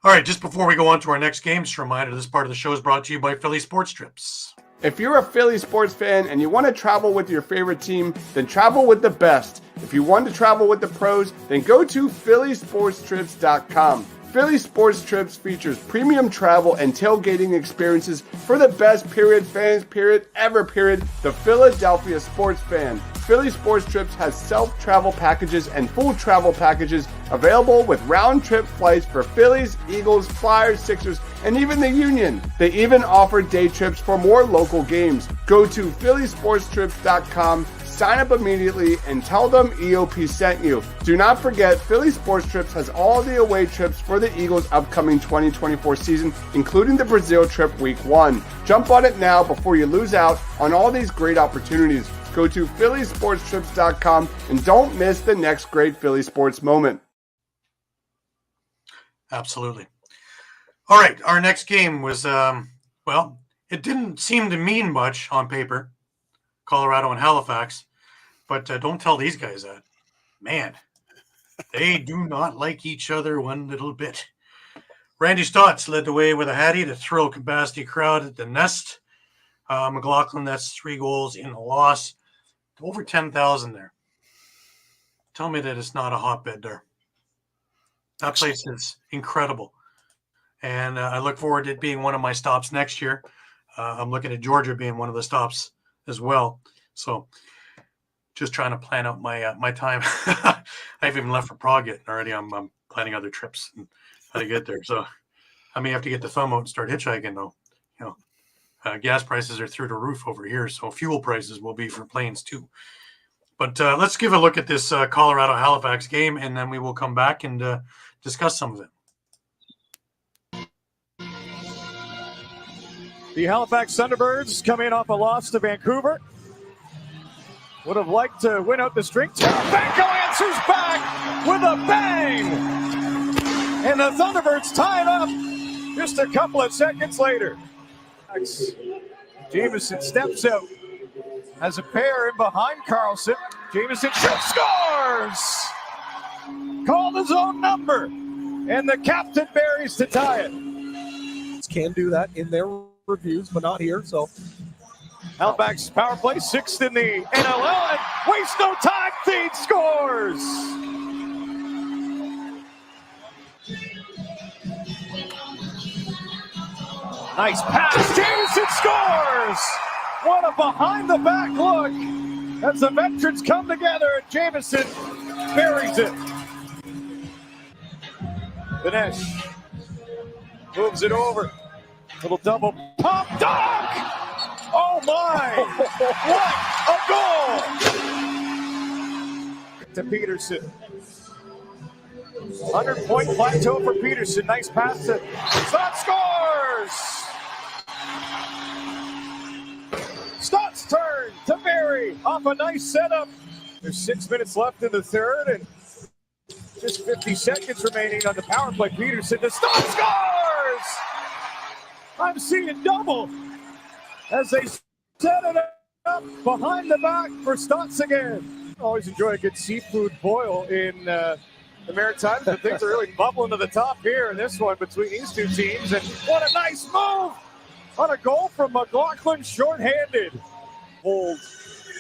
All right, just before we go on to our next game, just a reminder, this part of the show is brought to you by Philly Sports Trips. If you're a Philly sports fan and you want to travel with your favorite team, then travel with the best. If you want to travel with the pros, then go to phillysportstrips.com. Philly Sports Trips features premium travel and tailgating experiences for the best fans, ever, the Philadelphia sports fan. Philly Sports Trips has self-travel packages and full travel packages available with round-trip flights for Phillies, Eagles, Flyers, Sixers, and even the Union. They even offer day trips for more local games. Go to phillysportstrips.com, sign up immediately, and tell them EOP sent you. Do not forget, Philly Sports Trips has all the away trips for the Eagles' upcoming 2024 season, including the Brazil trip week 1. Jump on it now before you lose out on all these great opportunities. Go to phillysportstrips.com and don't miss the next great Philly sports moment. Absolutely. All right, our next game was, well, it didn't seem to mean much on paper, Colorado and Halifax, but don't tell these guys that. Man, they do not like each other one little bit. Randy Stotts led the way with a hattie to thrill capacity crowd at the Nest. McLaughlin, that's 3 goals in the loss. Over 10,000 there. Tell me that it's not a hotbed there. That place is incredible. And I look forward to it being one of my stops next year. I'm looking at Georgia being one of the stops as well. So just trying to plan out my time. I haven't even left for Prague yet. Already I'm planning other trips and how to get there. So I may have to get the thumb out and start hitchhiking though. You know, gas prices are through the roof over here. So fuel prices will be for planes too. But let's give a look at this Colorado-Halifax game, and then we will come back and discuss some of it. The Halifax Thunderbirds come in off a loss to Vancouver. Would have liked to win out the streak. Tarasenko answers back with a bang! And the Thunderbirds tie it up just a couple of seconds later. Jamieson steps out. Has a pair in behind Carlson. Jamieson shoots, scores! Called his own number. And the captain buries to tie it. Can do that in their reviews, but not here. So Halifax power play, 6th in the NLL, and waste no time, Thede scores! Nice pass, Jamieson scores! What a behind-the-back look as the veterans come together. Jamieson buries it. Dinesh moves it over. Little double pop dunk! Oh my! What a goal! To Peterson. 100-point plateau for Peterson. Nice pass to Stott scores! Stott's turn to Barry off a nice setup. There's 6 minutes left in the third and just 50 seconds remaining on the power play. Peterson to Stott scores! I'm seeing double as they set it up behind the back for Stotts again. Always enjoy a good seafood boil in the Maritimes, but things are really bubbling to the top here in this one between these two teams. And what a nice move on a goal from McLaughlin, shorthanded. hold.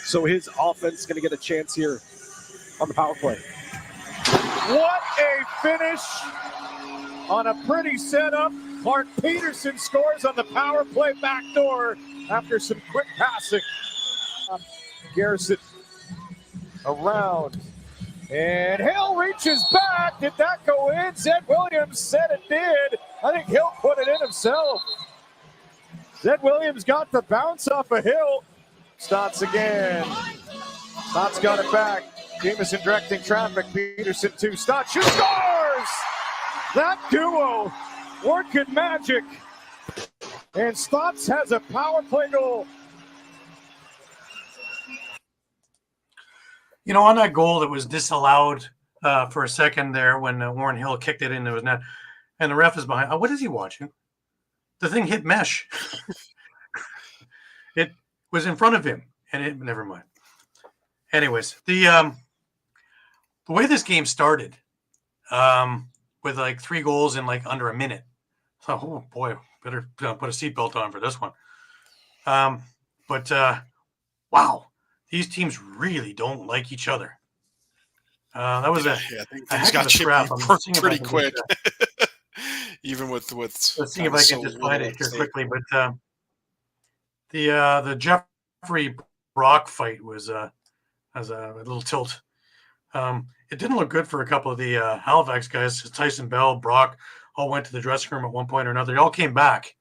So his offense is going to get a chance here on the power play. What a finish on a pretty setup. Clark Peterson scores on the power play backdoor after some quick passing. Garrison around. And Hill reaches back. Did that go in? Zed Williams said it did. I think Hill put it in himself. Zed Williams got the bounce off of Hill. Stotts again. Stotts got it back. Jamieson directing traffic. Peterson to Stotts. She scores! That duo working magic. And Stotts has a power play goal. You know, on that goal that was disallowed for a second there when Warren Hill kicked it into his net, and the ref is behind. What is he watching? The thing hit mesh. It was in front of him, and it never mind. Anyways, the way this game started, with like 3 goals in like under a minute. So, oh boy, better put a seatbelt on for this one. But wow, these teams really don't like each other. That was I think things got chippy pretty quick. Even with let's see if I can just find it here quickly. But the Jeffrey Brock fight was a little tilt. It didn't look good for a couple of the Halifax guys. Tyson Bell, Brock, all went to the dressing room at one point or another. They all came back,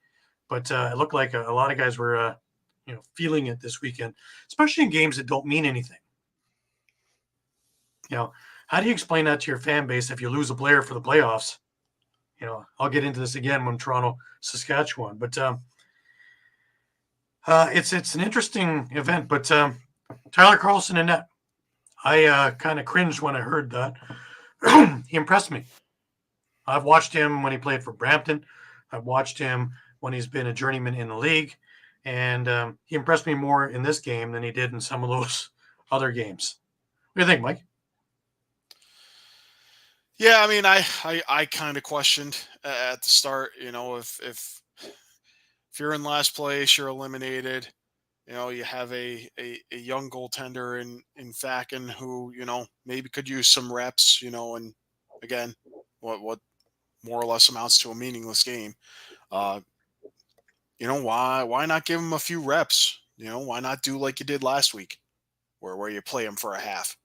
but it looked like a lot of guys were feeling it this weekend, especially in games that don't mean anything. How do you explain that to your fan base if you lose a player for the playoffs? I'll get into this again when Toronto, Saskatchewan, but it's an interesting event. But Tyler Carlson in net, I kind of cringed when I heard that. He impressed me. I've watched him when he played for Brampton. I've watched him when he's been a journeyman in the league, and he impressed me more in this game than he did in some of those other games. What do you think, Mike? Yeah, I mean, I kind of questioned at the start, if you're in last place, you're eliminated. You have a young goaltender in Facken who, maybe could use some reps, and again, what more or less amounts to a meaningless game. Why not give him a few reps? Why not do like you did last week where you play him for a half?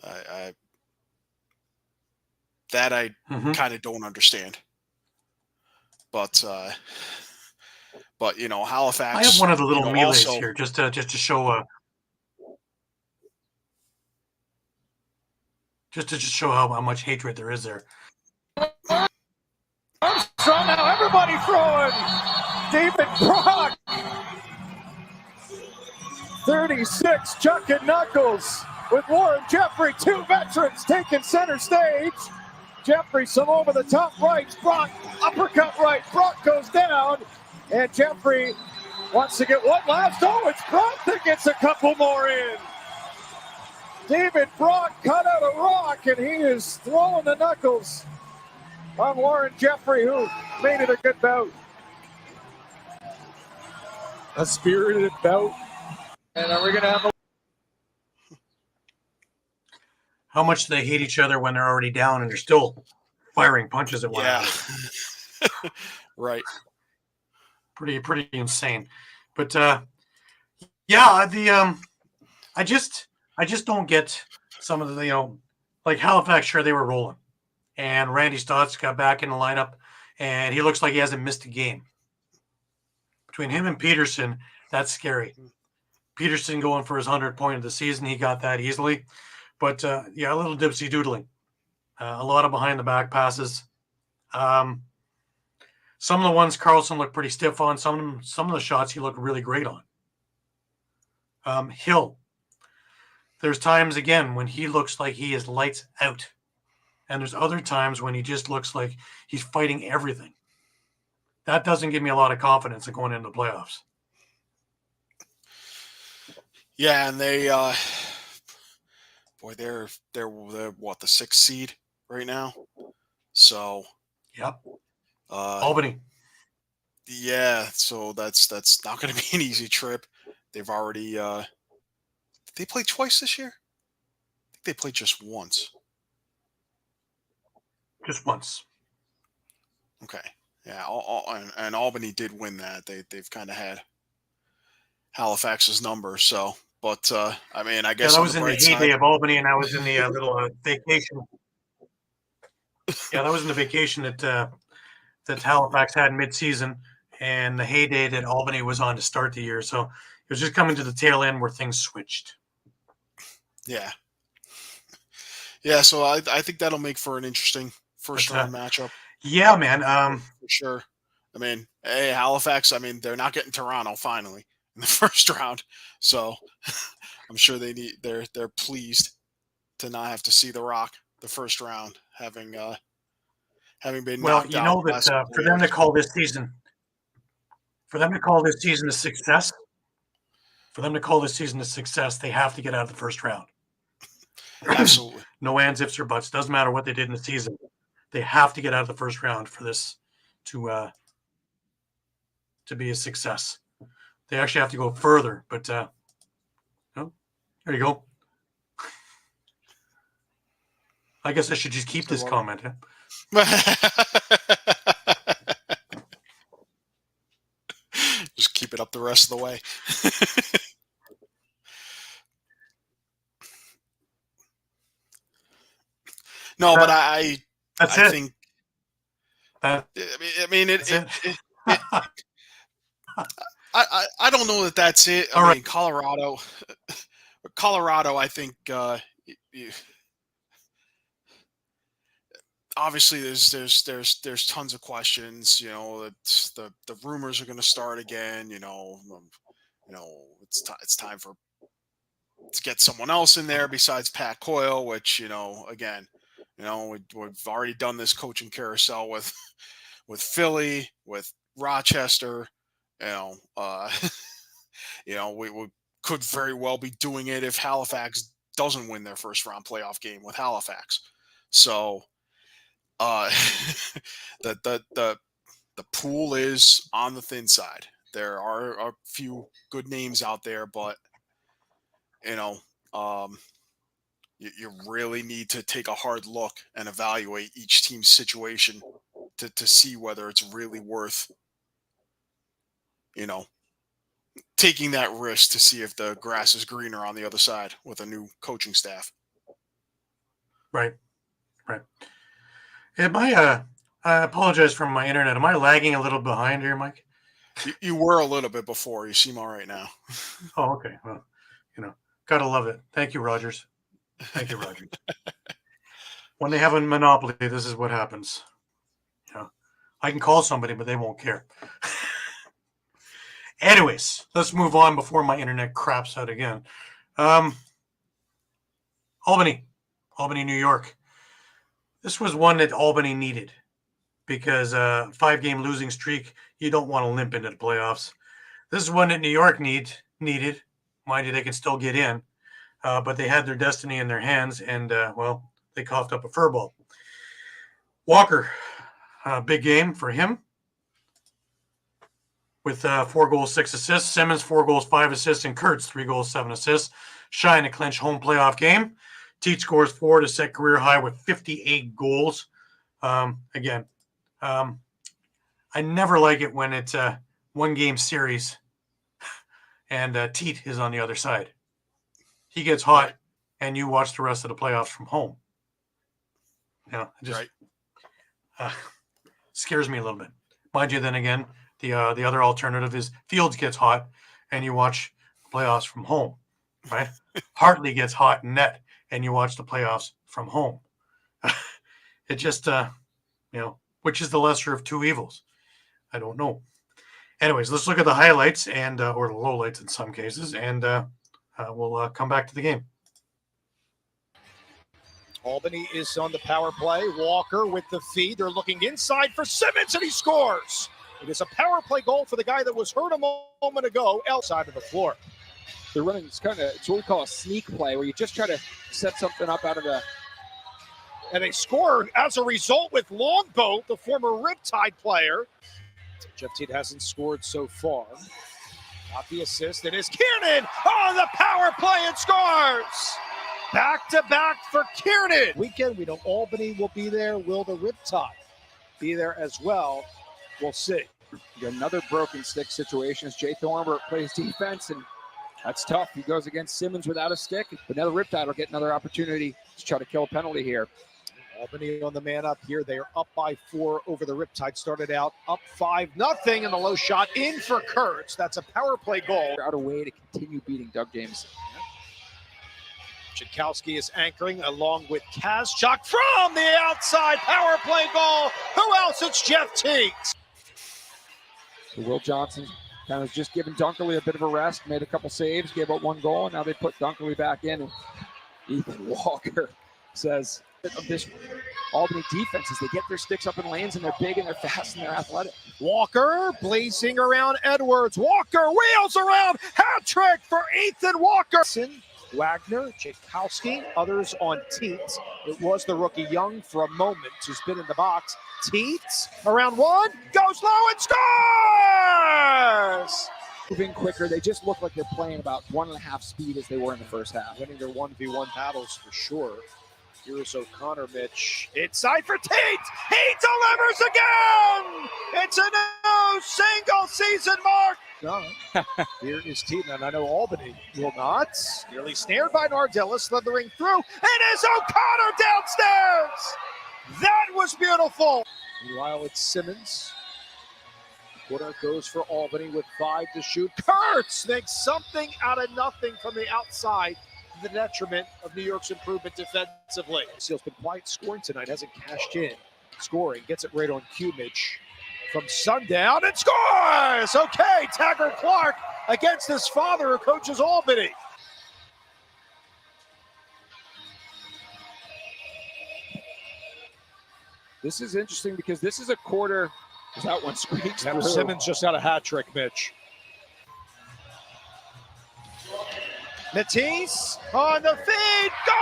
I kind of don't understand. But Halifax. I have one of the little melees here just to show just to show how much hatred there is there. Armstrong now, everybody throwing. David Brock. 36, Chuck and Knuckles with Warren Jeffrey, 2 veterans taking center stage. Jeffrey, some over the top right. Brock, uppercut right. Brock goes down. And Jeffrey wants to get one last. Oh, it's Brock that gets a couple more in. David Brock cut out a rock, and he is throwing the knuckles on Warren Jeffrey, who made it a good bout. A spirited bout. And are we going to have a... How much do they hate each other when they're already down and they're still firing punches at one another? Right. Pretty insane. But I just don't get some of the like Halifax. Sure, they were rolling, and Randy Stotts got back in the lineup, and he looks like he hasn't missed a game. Between him and Peterson, that's scary. Peterson going for his 100th point of the season, he got that easily. But a little dipsy doodling, a lot of behind the back passes. Some of the ones Carlson looked pretty stiff on. Some of the shots he looked really great on. Hill. There's times again when he looks like he is lights out, and there's other times when he just looks like he's fighting everything. That doesn't give me a lot of confidence in going into the playoffs. Yeah, and they. They're what, the 6th seed right now? So, yep. Albany. Yeah, so that's not going to be an easy trip. They've already did they play twice this year? I think they played just once. Just once. Okay. Yeah, and Albany did win that. They've kind of had Halifax's number, so. But, I guess that was in the heyday of Albany, and I was in the little vacation. Yeah, that was in the vacation that Halifax had mid-season, and the heyday that Albany was on to start the year. So it was just coming to the tail end where things switched. Yeah. Yeah, so I think that'll make for an interesting first-round matchup. Yeah, man. For sure. I mean, hey, Halifax, I mean, they're not getting Toronto finally in the first round. So I'm sure they're pleased to not have to see the Rock the first round, having been Well, knocked you out know the that last couple for them to years. call this season, a success, they have to get out of the first round. Absolutely. No ands, ifs, or buts. Doesn't matter what they did in the season. They have to get out of the first round for this to be a success. They actually have to go further, but oh, there you go. I guess I should just keep this comment. Just keep it up the rest of the way. No, but I think. I mean, I don't know that that's it. I mean, Colorado, I think obviously there's tons of questions. You know, it's the rumors are going to start again. It's time to get someone else in there besides Pat Coyle, which again, we've already done this coaching carousel with Philly, with Rochester. We could very well be doing it if Halifax doesn't win their first round playoff game with Halifax. So the pool is on the thin side. There are a few good names out there, but you really need to take a hard look and evaluate each team's situation to see whether it's really worth taking that risk to see if the grass is greener on the other side with a new coaching staff. Right. I apologize for my internet. Am I lagging a little behind here, Mike? You were a little bit before. You seem all right now. Oh, okay. Well, gotta love it. Thank you, Rogers. When they have a monopoly, this is what happens. I can call somebody, but they won't care. Anyways, let's move on before my internet craps out again. Albany, New York. This was one that Albany needed because 5-game losing streak, you don't want to limp into the playoffs. This is one that New York needed. Mind you, they can still get in, but they had their destiny in their hands, and, they coughed up a fur ball. Walker, big game for him with 4 goals, 6 assists. Simmons, 4 goals, 5 assists, and Kurtz, 3 goals, 7 assists. Shine to clinch home playoff game. Teach scores 4 to set career high with 58 goals. Again, I never like it when it's a 1-game series and Teat is on the other side. He gets hot, and you watch the rest of the playoffs from home. It just scares me a little bit. Mind you, then again, the other alternative is Fields gets hot, and you watch the playoffs from home, right? Hartley gets hot in net, and you watch the playoffs from home. It just, which is the lesser of two evils? I don't know. Anyways, let's look at the highlights and or the lowlights in some cases, and we'll come back to the game. Albany is on the power play. Walker with the feed. They're looking inside for Simmons, and he scores. It is a power play goal for the guy that was hurt a moment ago outside of the floor. They're running it's what we call a sneak play, where you just try to set something up out of the. And they scored as a result with Longboat, the former Riptide player. Jeff Teat hasn't scored so far. Not the assist. It is Kiernan on the power play and scores. Back-to-back for Kiernan. Weekend, we know Albany will be there. Will the Riptide be there as well? We'll see. Another broken stick situation as Jay Thornburg plays defense, and that's tough. He goes against Simmons without a stick, but now the Riptide will get another opportunity to try to kill a penalty here. Albany on the man up here. They are up by 4 over the Riptide. Started out up 5-0, and the low shot in for Kurtz. That's a power play goal. Out a way to continue beating Doug James. Chikowski is anchoring along with Kostiuk from the outside. Power play goal. Who else? It's Jeff Teat. So Will Johnson kind of just giving Dunkerley a bit of a rest, made a couple saves, gave up 1 goal, and now they put Dunkerley back in. And Ethan Walker says of this Albany defense is they get their sticks up in lanes and they're big and they're fast and they're athletic. Walker blazing around Edwards. Walker wheels around. Hat trick for Ethan Walker. Wagner, Jakowski, others on Teets. It was the rookie Young for a moment who's been in the box. Teets around 1, goes low and scores! Moving quicker, they just look like they're playing about 1.5 speed as they were in the first half. Winning their 1v1 battles for sure. Here's O'Connor, Mitch. Inside for Tate. He delivers again. It's a new single season mark. Here is Tate, and I know Albany will not. Nearly snared by Nardella, slithering through. It is O'Connor downstairs. That was beautiful. Meanwhile, it's Simmons. Quarter goes for Albany with 5 to shoot. Kurtz makes something out of nothing from the outside, to the detriment of New York's improvement defensively. Seal's been quiet scoring tonight, hasn't cashed in. Scoring, gets it right on cue, Mitch. From sundown, and scores! Okay, Taggart Clark against his father who coaches Albany. This is interesting because this is a quarter. That one squeaks through. Simmons just got a hat trick, Mitch. Matisse on the feed. Goal!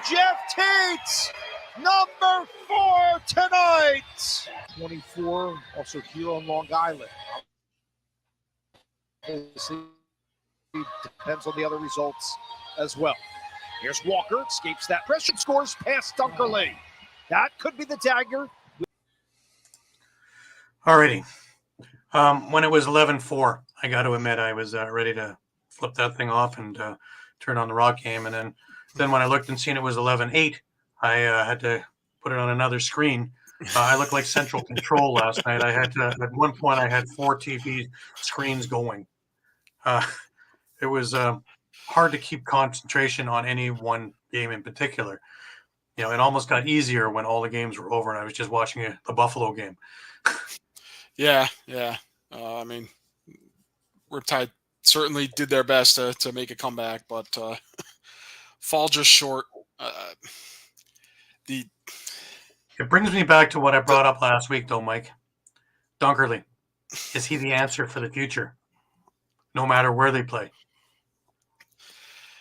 Jeff Tate, number 4 tonight. 24, also here on Long Island. Obviously, depends on the other results as well. Here's Walker, escapes that pressure, scores past Dunkerley. That could be the dagger. Alrighty. When it was 11-4, I got to admit I was ready to flip that thing off and turn on the Rock game. And then when I looked and seen it was 11-8, I had to put it on another screen. I looked like Central Control last night. I had to, at one point, I had 4 TV screens going. It was hard to keep concentration on any one game in particular. You know, it almost got easier when all the games were over and I was just watching the Buffalo game. Yeah. I mean, Riptide certainly did their best to make a comeback, but fall just short. It brings me back to what I brought up last week, though, Mike. Dunkerley, is he the answer for the future, no matter where they play?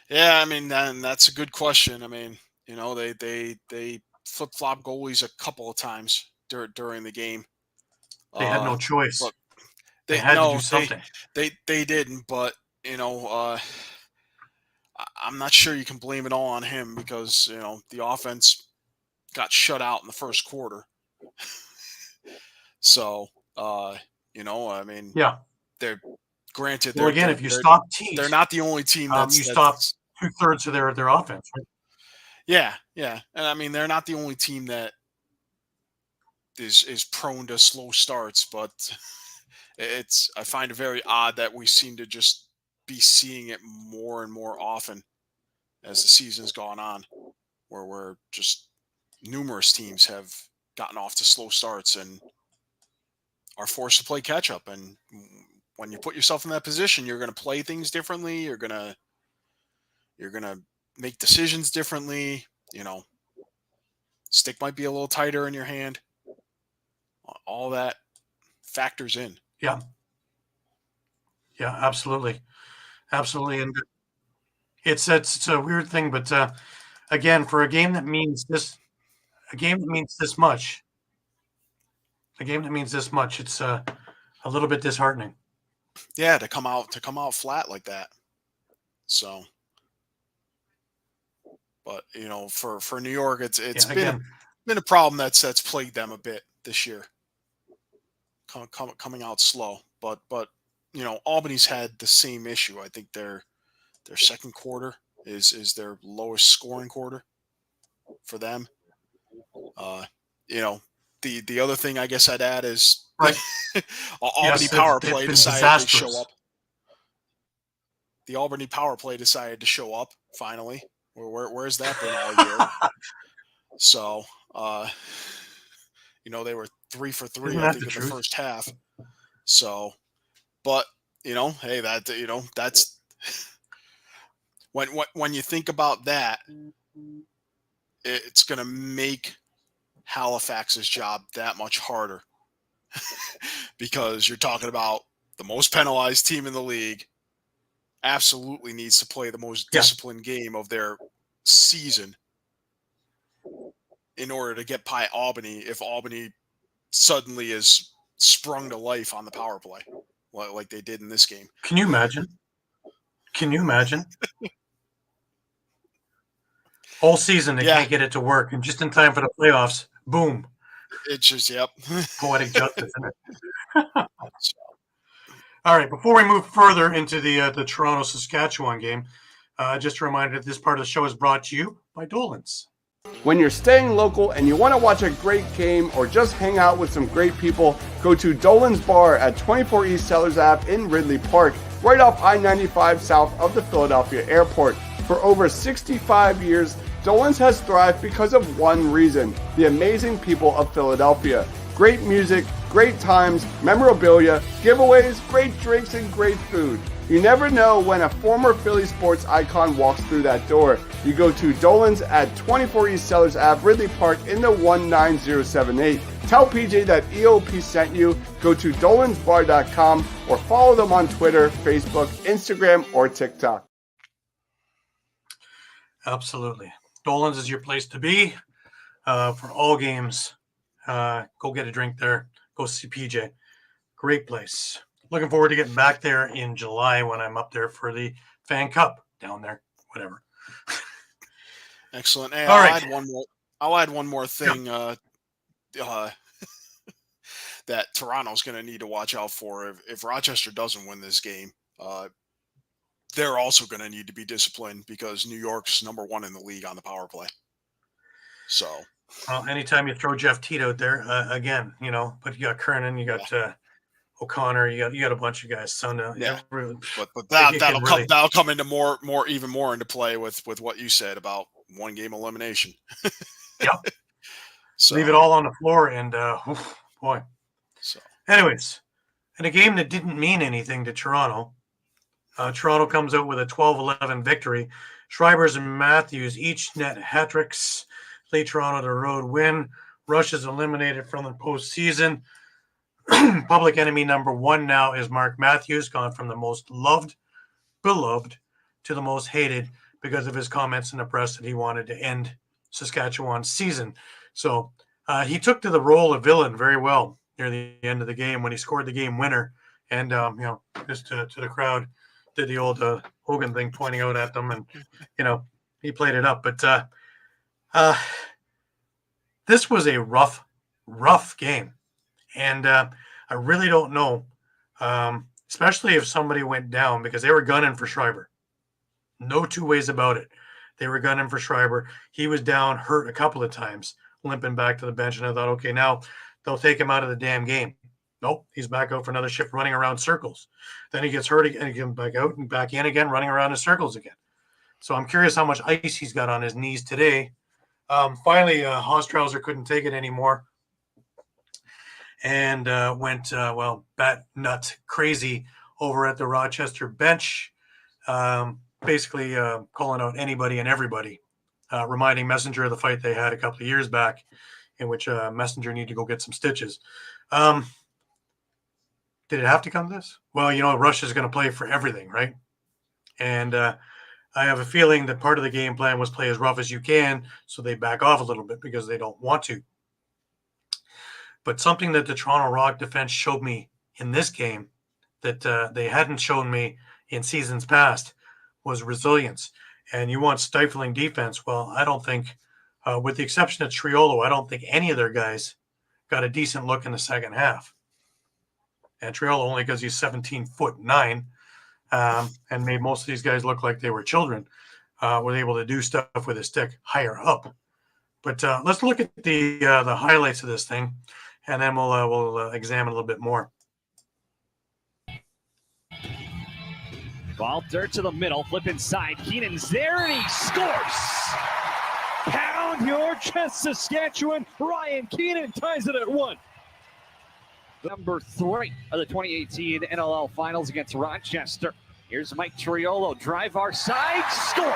Yeah, I mean, and that's a good question. I mean, you know, they flip-flop goalies a couple of times during the game. They had no choice. They had to do something. They didn't, but you know, I'm not sure you can blame it all on him because you know the offense got shut out in the first quarter. So you know, I mean, yeah, they're granted. Well, again, if you stop teams, they're not the only team you stop 2/3 of their offense. Right? Yeah, and I mean they're not the only team that is prone to slow starts, but I find it very odd that we seem to just be seeing it more and more often as the season's gone on, where we're just numerous teams have gotten off to slow starts and are forced to play catch up. And when you put yourself in that position, you're going to play things differently. You're going to make decisions differently. You know, stick might be a little tighter in your hand. All that factors in. Yeah, absolutely. And it's a weird thing, but again, for a game that means this much, it's a little bit disheartening. Yeah, to come out flat like that. So, but you know, for New York, it's been a problem that's plagued them a bit this year. Coming out slow, but you know Albany's had the same issue. I think their second quarter is their lowest scoring quarter for them. You know the other thing I guess I'd add is Albany power play decided to show up. The Albany power play decided to show up finally. Where's that been all year? So you know they were 3 for 3, Isn't I that think, the in truth? the first half. So, but, hey, that's when you think about that, it's going to make Halifax's job that much harder because you're talking about the most penalized team in the league absolutely needs to play the most disciplined game of their season in order to get by Albany if Albany suddenly is sprung to life on the power play like they did in this game. Can you imagine? Whole season they can't get it to work, and just in time for the playoffs, boom. It's just, yep. Poetic justice, isn't it? All right, before we move further into the Toronto-Saskatchewan game, just a reminder that this part of the show is brought to you by Dolan's. When you're staying local and you want to watch a great game or just hang out with some great people, go to Dolan's Bar at 24 East Sellers Ave in Ridley Park, right off I-95 south of the Philadelphia airport. For over 65 years, Dolan's has thrived because of one reason: the amazing people of Philadelphia. Great music, great times, memorabilia, giveaways, great drinks, and great food. You never know when a former Philly sports icon walks through that door. You go to Dolan's at 24 East Sellers Ave, Ridley Park in the 19078. Tell PJ that EOP sent you. Go to dolansbar.com or follow them on Twitter, Facebook, Instagram, or TikTok. Absolutely. Dolan's is your place to be for all games. Go get a drink there. Go see PJ. Great place. Looking forward to getting back there in July when I'm up there for the Fan Cup down there. Whatever. Excellent. Hey, All right. I'll add one more thing that Toronto's going to need to watch out for. If Rochester doesn't win this game, they're also going to need to be disciplined because New York's number 1 in the league on the power play. So, anytime you throw Jeff Teat out there again, but you got Kernan, you got O'Connor, you got a bunch of guys. So but that'll come into even more into play with what you said about one game elimination. Yep. So leave it all on the floor, and boy. So, anyways, in a game that didn't mean anything to Toronto. Toronto comes out with a 12-11 victory. Schreibers and Matthews each net hat-tricks. Lead Toronto to a road win. Rush is eliminated from the postseason. Public enemy number 1 now is Mark Matthews, gone from the most beloved, to the most hated because of his comments in the press that he wanted to end Saskatchewan's season. So he took to the role of villain very well near the end of the game when he scored the game winner. And, just to the crowd, did the old Hogan thing, pointing out at them, and he played it up. But this was a rough game, and I really don't know, especially if somebody went down, because they were gunning for Schreiber. No two ways about it. They were gunning for Schreiber. He was down, hurt a couple of times, limping back to the bench, and I thought, okay, now they'll take him out of the damn game. Nope, he's back out for another shift, running around circles. Then he gets hurt again, and he comes back out and back in again, running around in circles again. So I'm curious how much ice he's got on his knees today. Finally, Hostrauser couldn't take it anymore and went, bat nut crazy over at the Rochester bench, basically calling out anybody and everybody, reminding Messenger of the fight they had a couple of years back in which Messenger needed to go get some stitches. Did it have to come to this? Well, Rush is going to play for everything, right? And I have a feeling that part of the game plan was play as rough as you can, so they back off a little bit because they don't want to. But something that the Toronto Rock defense showed me in this game that they hadn't shown me in seasons past was resilience. And you want stifling defense. Well, I don't think, with the exception of Triolo, I don't think any of their guys got a decent look in the second half. And Triolo, only because he's 17'9", and made most of these guys look like they were children, was able to do stuff with his stick higher up. But let's look at the highlights of this thing, and then we'll examine a little bit more. Ball dirt to the middle, flip inside. Keenan's there, and he scores! Pound your chest, Saskatchewan. Ryan Keenan ties it at 1. Number 3 of the 2018 NLL Finals against Rochester. Here's Mike Triolo, drive our side, scores!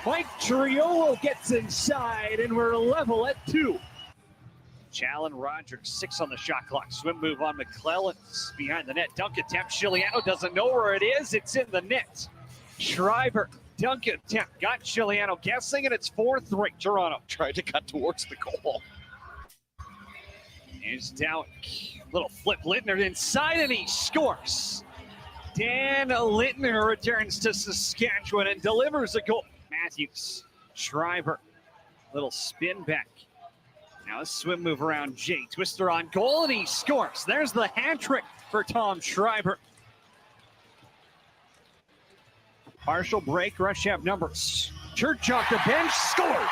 Mike Triolo gets inside, and we're level at 2. Challen Rogers, 6 on the shot clock. Swim move on McClellan's behind the net. Dunk attempt. Chiliano doesn't know where it is. It's in the net. Schreiber, dunk attempt. Got Chiliano guessing, and it's 4-3. Toronto Tried to cut towards the goal. Here's down. Little flip. Littner inside, and he scores. Dan Littner returns to Saskatchewan and delivers a goal. Matthews, Schreiber, little spin back. Now a swim move around Jay. Twister on goal, and he scores. There's the hat trick for Tom Schreiber. Partial break. Rush have numbers. Church off the bench, scores.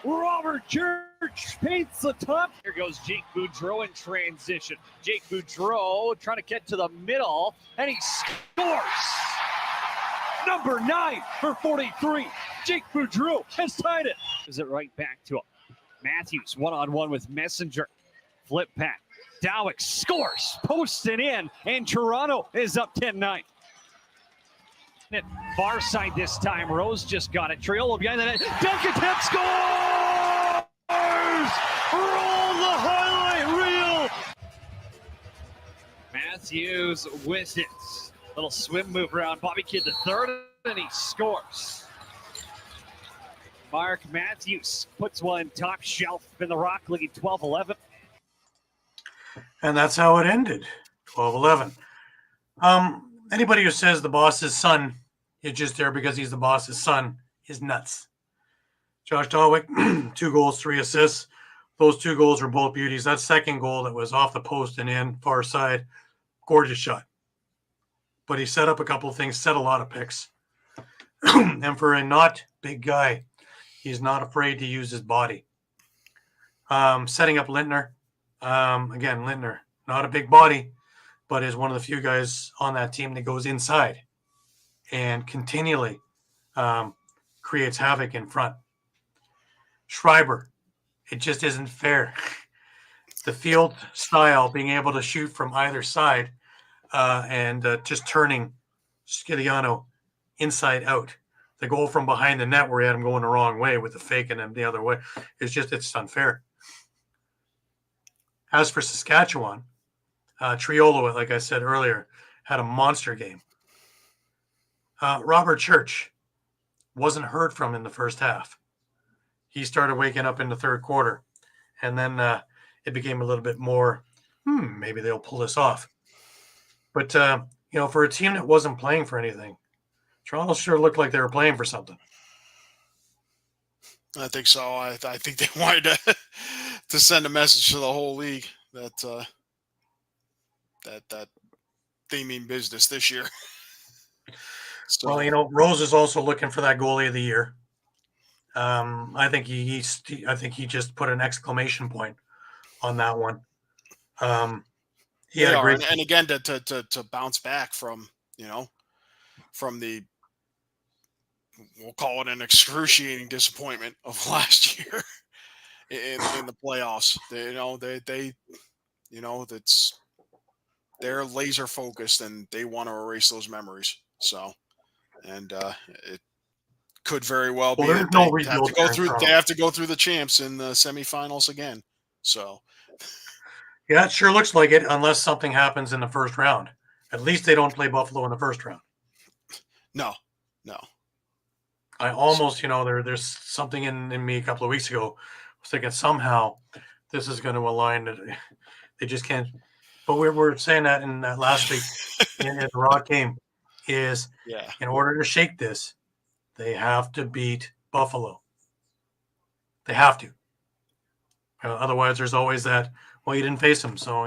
Robert Church paints the top. Here goes Jake Boudreau in transition. Jake Boudreau trying to get to the middle, and he scores. Number 9 for 43. Jake Boudreau has tied it. Is it right back to him? Matthews one-on-one with Messenger. Flip pack. Dowick scores. Posted in, and Toronto is up 10-9. Far side this time. Rose just got it. Triolo behind the net. Dunk attempt, scores! Roll the highlight reel. Matthews with it. Little swim move around Bobby Kidd the third, and he scores. Mark Matthews puts one top shelf in the Rock League, 12-11. And that's how it ended, 12-11. Anybody who says the boss's son is just there because he's the boss's son is nuts. Josh Dawick, 2 goals, 3 assists. Those 2 goals were both beauties. That second goal that was off the post and in, far side, gorgeous shot. But he set up a couple of things, set a lot of picks. And for a not big guy, he's not afraid to use his body. Setting up Lintner. Again, Lintner, not a big body, but is one of the few guys on that team that goes inside and continually creates havoc in front. Schreiber, it just isn't fair. The field style, being able to shoot from either side and just turning Chiliano inside out. The goal from behind the net where he had him going the wrong way with the fake and him the other way, it's unfair. As for Saskatchewan, Triolo, like I said earlier, had a monster game. Robert Church wasn't heard from in the first half. He started waking up in the third quarter, and then it became a little bit more, maybe they'll pull this off. But, for a team that wasn't playing for anything, Toronto sure looked like they were playing for something. I think so. I think they wanted to send a message to the whole league that they mean business this year. So, well, Rose is also looking for that goalie of the year. I think he just put an exclamation point on that one. He had a great, and again to bounce back from the, we'll call it an excruciating disappointment of last year in the playoffs. They're laser focused and they want to erase those memories. So, and it could very well be that they have to go through the champs in the semifinals again. So, yeah, it sure looks like it, unless something happens in the first round. At least they don't play Buffalo in the first round. No. I almost, there's something in me a couple of weeks ago. I was thinking somehow this is going to align. They just can't. But we're saying that in that last week in the Rock game is in order to shake this, they have to beat Buffalo. They have to. Otherwise, there's always that, well, you didn't face them. So,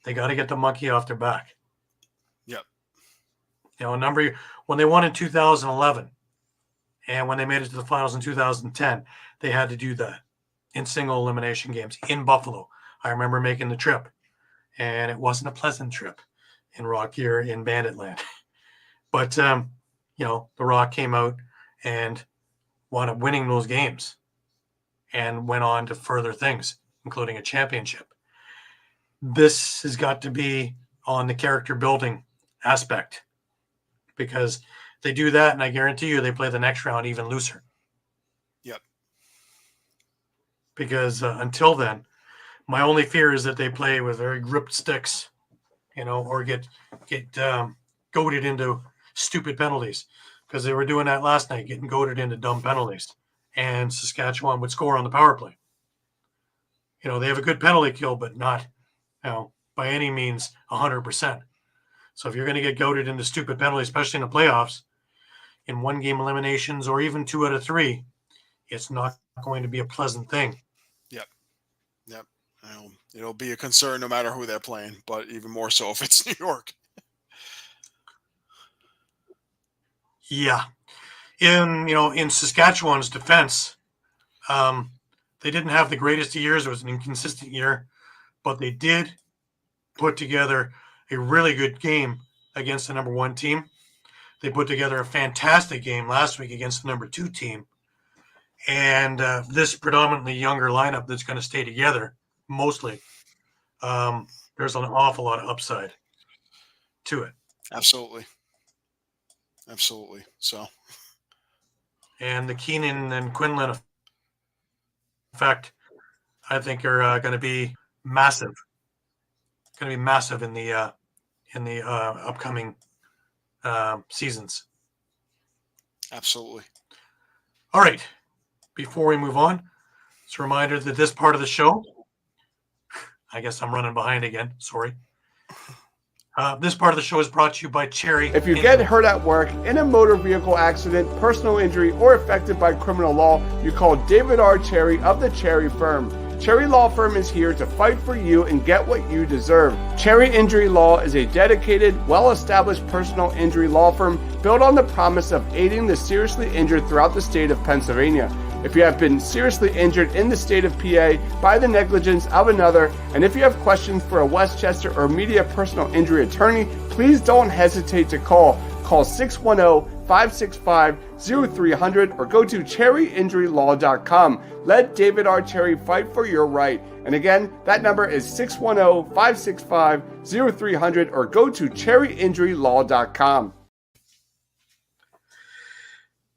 they got to get the monkey off their back. Yep. When they won in 2011 and when they made it to the finals in 2010, they had to do that in single elimination games in Buffalo. I remember making the trip, and it wasn't a pleasant trip in Rock here in Banditland. But, the Rock came out and wound up winning those games. and went on to further things, including a championship. This has got to be on the character building aspect, because they do that, and I guarantee you they play the next round even looser. Yep. Because until then, my only fear is that they play with very gripped sticks, or get goaded into stupid penalties, because they were doing that last night, getting goaded into dumb penalties, and Saskatchewan would score on the power play. They have a good penalty kill, but not, by any means 100%. So if you're going to get goaded into stupid penalties, especially in the playoffs, in one game eliminations or even 2 out of 3, it's not going to be a pleasant thing. Yep. It'll be a concern no matter who they're playing, but even more so if it's New York. Yeah. In Saskatchewan's defense, they didn't have the greatest of years. It was an inconsistent year, but they did put together a really good game against the number 1 team. They put together a fantastic game last week against the number 2 team. And this predominantly younger lineup that's going to stay together, mostly, there's an awful lot of upside to it. Absolutely. So. And the Keenan and Quinlan effect, I think, are going to be massive. Going to be massive in the upcoming seasons. Absolutely. All right. Before we move on, it's a reminder that this part of the show, I guess I'm running behind again. Sorry. This part of the show is brought to you by Cherry. If you get hurt at work, in a motor vehicle accident, personal injury, or affected by criminal law, you call David R. Cherry of the Cherry Firm. Cherry Law Firm is here to fight for you and get what you deserve. Cherry Injury Law is a dedicated, well-established personal injury law firm built on the promise of aiding the seriously injured throughout the state of Pennsylvania. If you have been seriously injured in the state of PA by the negligence of another, and if you have questions for a Westchester or media personal injury attorney, please don't hesitate to call. Call 610-565-0300 or go to cherryinjurylaw.com. Let David R. Cherry fight for your right. And again, that number is 610-565-0300 or go to cherryinjurylaw.com.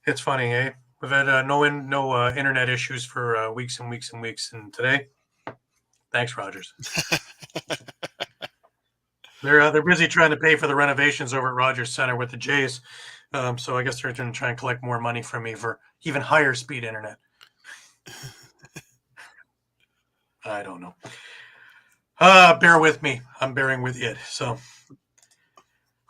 It's funny, eh? We've had no internet issues for weeks and weeks and weeks, and today, thanks, Rogers. They're busy trying to pay for the renovations over at Rogers Center with the Jays, so I guess they're going to try and collect more money from me for even higher speed internet. I don't know. Bear with me. I'm bearing with it. So,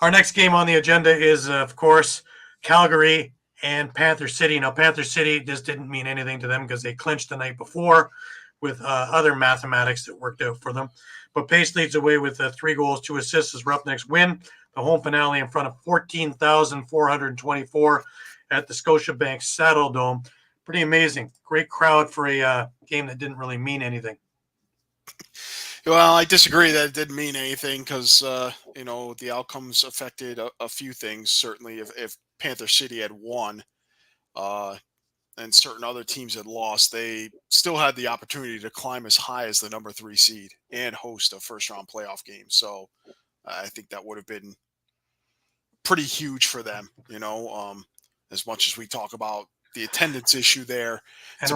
our next game on the agenda is, of course, Calgary and Panther City. Now, Panther City, this didn't mean anything to them because they clinched the night before with other mathematics that worked out for them. But Pace leads away with 3 goals, 2 assists as Roughnecks win the home finale in front of 14,424 at the Scotiabank Saddle Dome. Pretty amazing. Great crowd for a game that didn't really mean anything. Well, I disagree that it didn't mean anything because, the outcomes affected a few things. Certainly, if Panther City had won and certain other teams had lost, they still had the opportunity to climb as high as the number 3 seed and host a first-round playoff game. So I think that would have been pretty huge for them, as much as we talk about the attendance issue there. And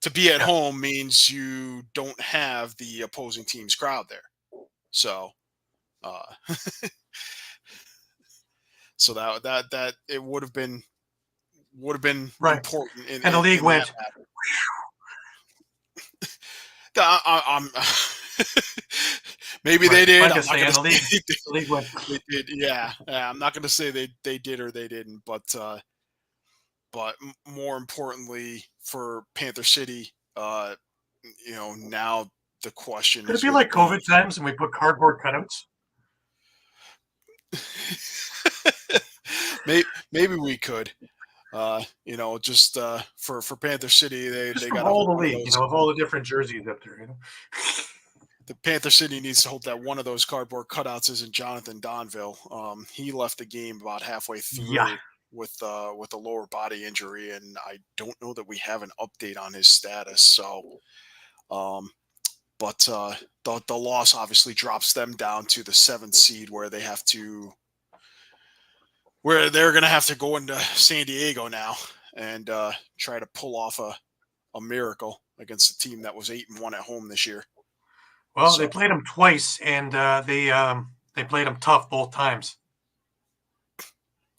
to be at home means you don't have the opposing team's crowd there. So so that it would have been right. important. And the league went. I'm maybe they did. The league went. They did. Yeah. I'm not going to say they did or they didn't, but more importantly for Panther City, now the question Could is, it be like COVID times and we put cardboard cutouts? maybe we could. Just for Panther City, they got all the league, of all the different jerseys up there. The Panther City needs to hope that one of those cardboard cutouts isn't Jonathan Donville. He left the game about halfway through. Yeah. with a lower body injury, and I don't know that we have an update on his status. So, but the loss obviously drops them down to the 7th seed, where they're going to have to go into San Diego now and try to pull off a miracle against a team that was 8-1 at home this year. Well, they played them twice, and they played them tough both times.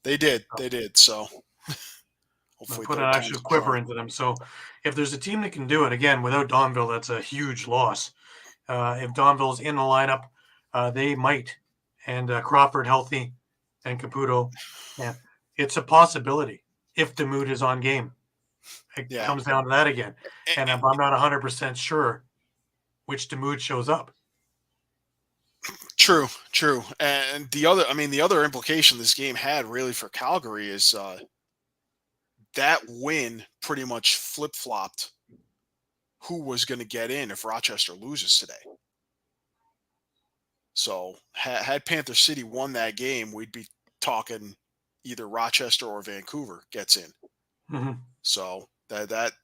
They did. So hopefully put an actual quiver into them. So if there's a team that can do it, again, without Donville, that's a huge loss. If Donville's in the lineup, they might. And Crawford healthy and Caputo, yeah, it's a possibility if the mood is on game. It comes down to that again. And if I'm not 100% sure which Demuth shows up. True. And the other implication this game had really for Calgary is that win pretty much flip-flopped who was going to get in if Rochester loses today. So had Panther City won that game, we'd be talking either Rochester or Vancouver gets in. Mm-hmm. So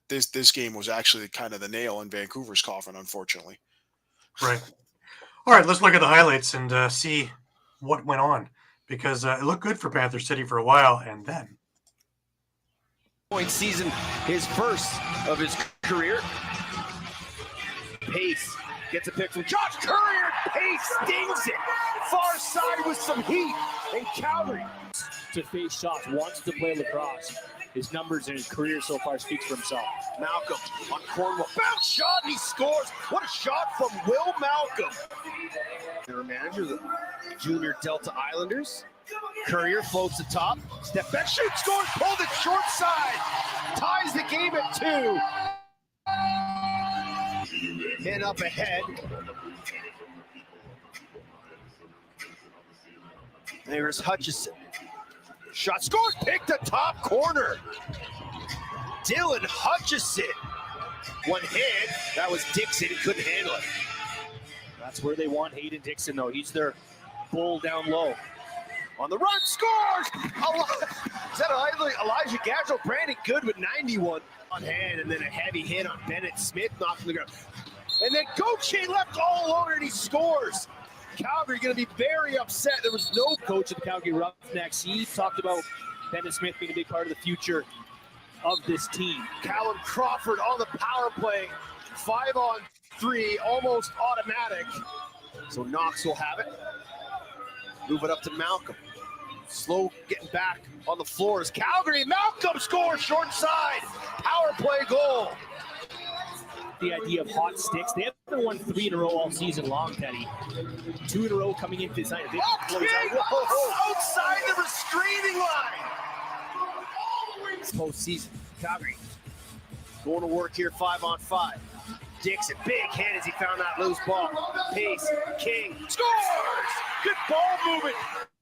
this game was actually kind of the nail in Vancouver's coffin, unfortunately. Right. All right, let's look at the highlights and see what went on, because it looked good for Panther City for a while, and then point season, his first of his career. Pace gets a pick from Josh Courier. Pace stings it far side with some heat, and Calgary to face shots, wants to play lacrosse. His numbers in his career so far speaks for himself. Malcolm on Cornwall. Bounce shot, and he scores. What a shot from Will Malcolm. Their manager, the junior Delta Islanders. Courier floats the top. Step back, shoot, scores, pulled it short side. Ties the game at 2. And up ahead. There's Hutchison. Shot scores, picked the top corner. Dylan Hutchison. One hand, that was Dixon, he couldn't handle it. That's where they want Hayden Dixon, though. He's their bull down low. On the run, scores! Is that Elijah Gadgel? Brandon Good with 91 on hand, and then a heavy hit on Bennett Smith, knocked on the ground. And then Gauthier left all alone, and he scores. Calgary going to be very upset. There was no coach of the Calgary Roughnecks. He talked about Bennett Smith being a big part of the future of this team. Callum Crawford on the power play. 5-on-3, almost automatic. So Knox will have it. Move it up to Malcolm. Slow getting back on the floors. Calgary, Malcolm scores short side. Power play goal. The idea of hot sticks. They haven't won 3 in a row all season long, Teddy. 2 in a row coming into this night. Outside the restraining line. Postseason. Calgary going to work here 5-on-5. Dixon, big hand as he found that loose ball. Pace, King, scores! Good ball movement.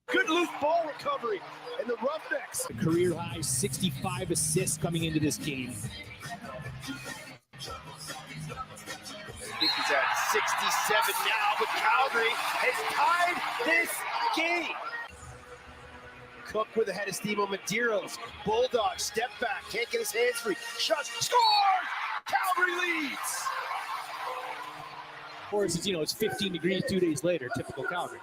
Good loose ball recovery. And the Roughnecks. A career high 65 assists coming into this game. I think he's at 67 now, but Calgary has tied this game. Cook with a head of steam on Medeiros. Bulldog, step back, can't get his hands free. Shot, scores! Calgary leads! Or is it, it's 15 degrees 2 days later, typical Calgary.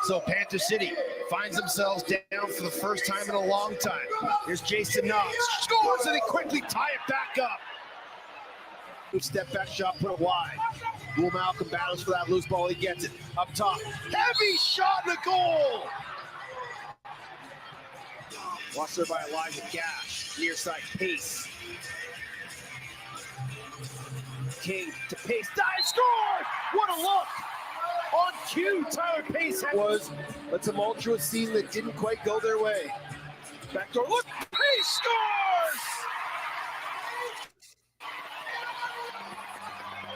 So Panther City finds themselves down for the first time in a long time. Here's Jason Knox. Scores, and they quickly tie it back up. Step back shot, put it wide. Will Malcolm battles for that loose ball. He gets it up top. Heavy shot in the goal. Watched there by Elijah Gash. Near side Pace. King to Pace. Dive, score! What a look! On cue, Tyler Pace was a tumultuous scene that didn't quite go their way. Backdoor look. Pace scores!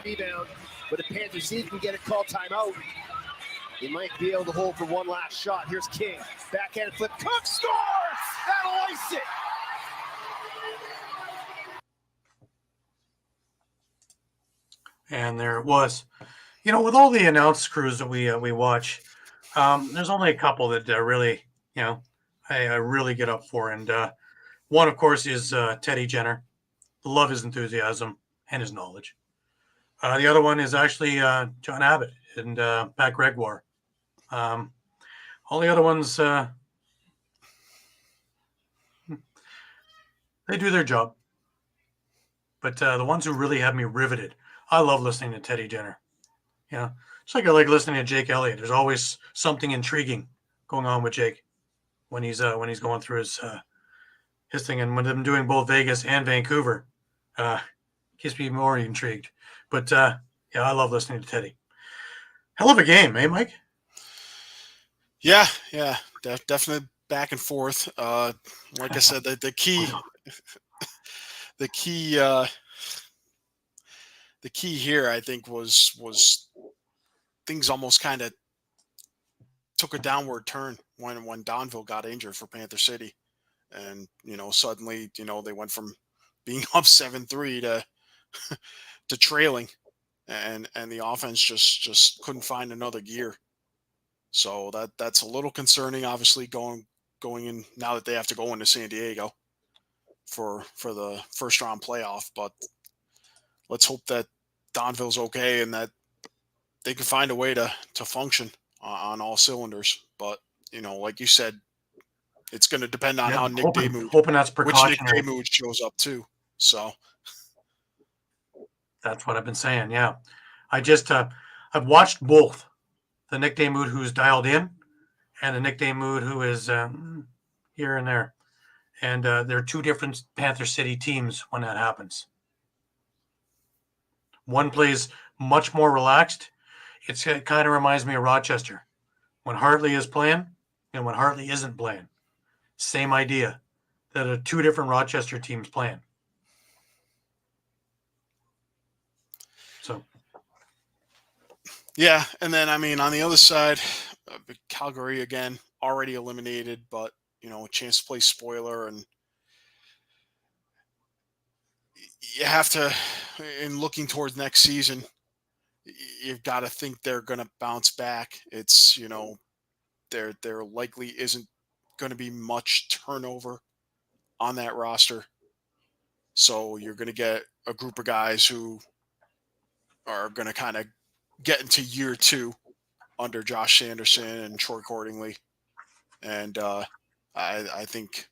Rebound, but the Panthers see can get a call timeout. He might be able to hold for one last shot. Here's King, backhand flip, Cook scores! That'll ice it! And there it was. With all the announced crews that we watch, there's only a couple that really, I really get up for. And one, of course, is Teddy Jenner. Love his enthusiasm and his knowledge. The other one is actually John Abbott and Pat Gregoire. All the other ones, they do their job. But the ones who really have me riveted, I love listening to Teddy Jenner. It's like I like listening to Jake Elliott. There's always something intriguing going on with Jake when he's going through his thing, and when I'm doing both Vegas and Vancouver, keeps me more intrigued. But yeah, I love listening to Teddy. Hell of a game, eh, Mike? Yeah, definitely back and forth. Like I said, the key here, I think, was things almost kind of took a downward turn when Donville got injured for Panther City, and suddenly they went from being up 7-3 to trailing, and the offense just couldn't find another gear. So that's a little concerning, obviously, going in now that they have to go into San Diego for the first round playoff. But let's hope that Donville's okay and that they can find a way to function on all cylinders. But like you said, it's going to depend on how Nick Damoud, hoping that's precautionary. Which Nick Damoud shows up too. So that's what I've been saying. Yeah, I just I've watched both the Nick Damoud who's dialed in and the Nick Damoud who is here and there, and they're two different Panther City teams when that happens. One plays much more relaxed. It kind of reminds me of Rochester when Hartley is playing and when Hartley isn't playing. Same idea. That are two different Rochester teams playing. So, yeah, and then on the other side, Calgary again already eliminated, but a chance to play spoiler, and you have to, in looking towards next season, you've got to think they're going to bounce back. It's there likely isn't going to be much turnover on that roster. So you're going to get a group of guys who are going to kind of get into year 2 under Josh Sanderson and Troy Cordingley. And I think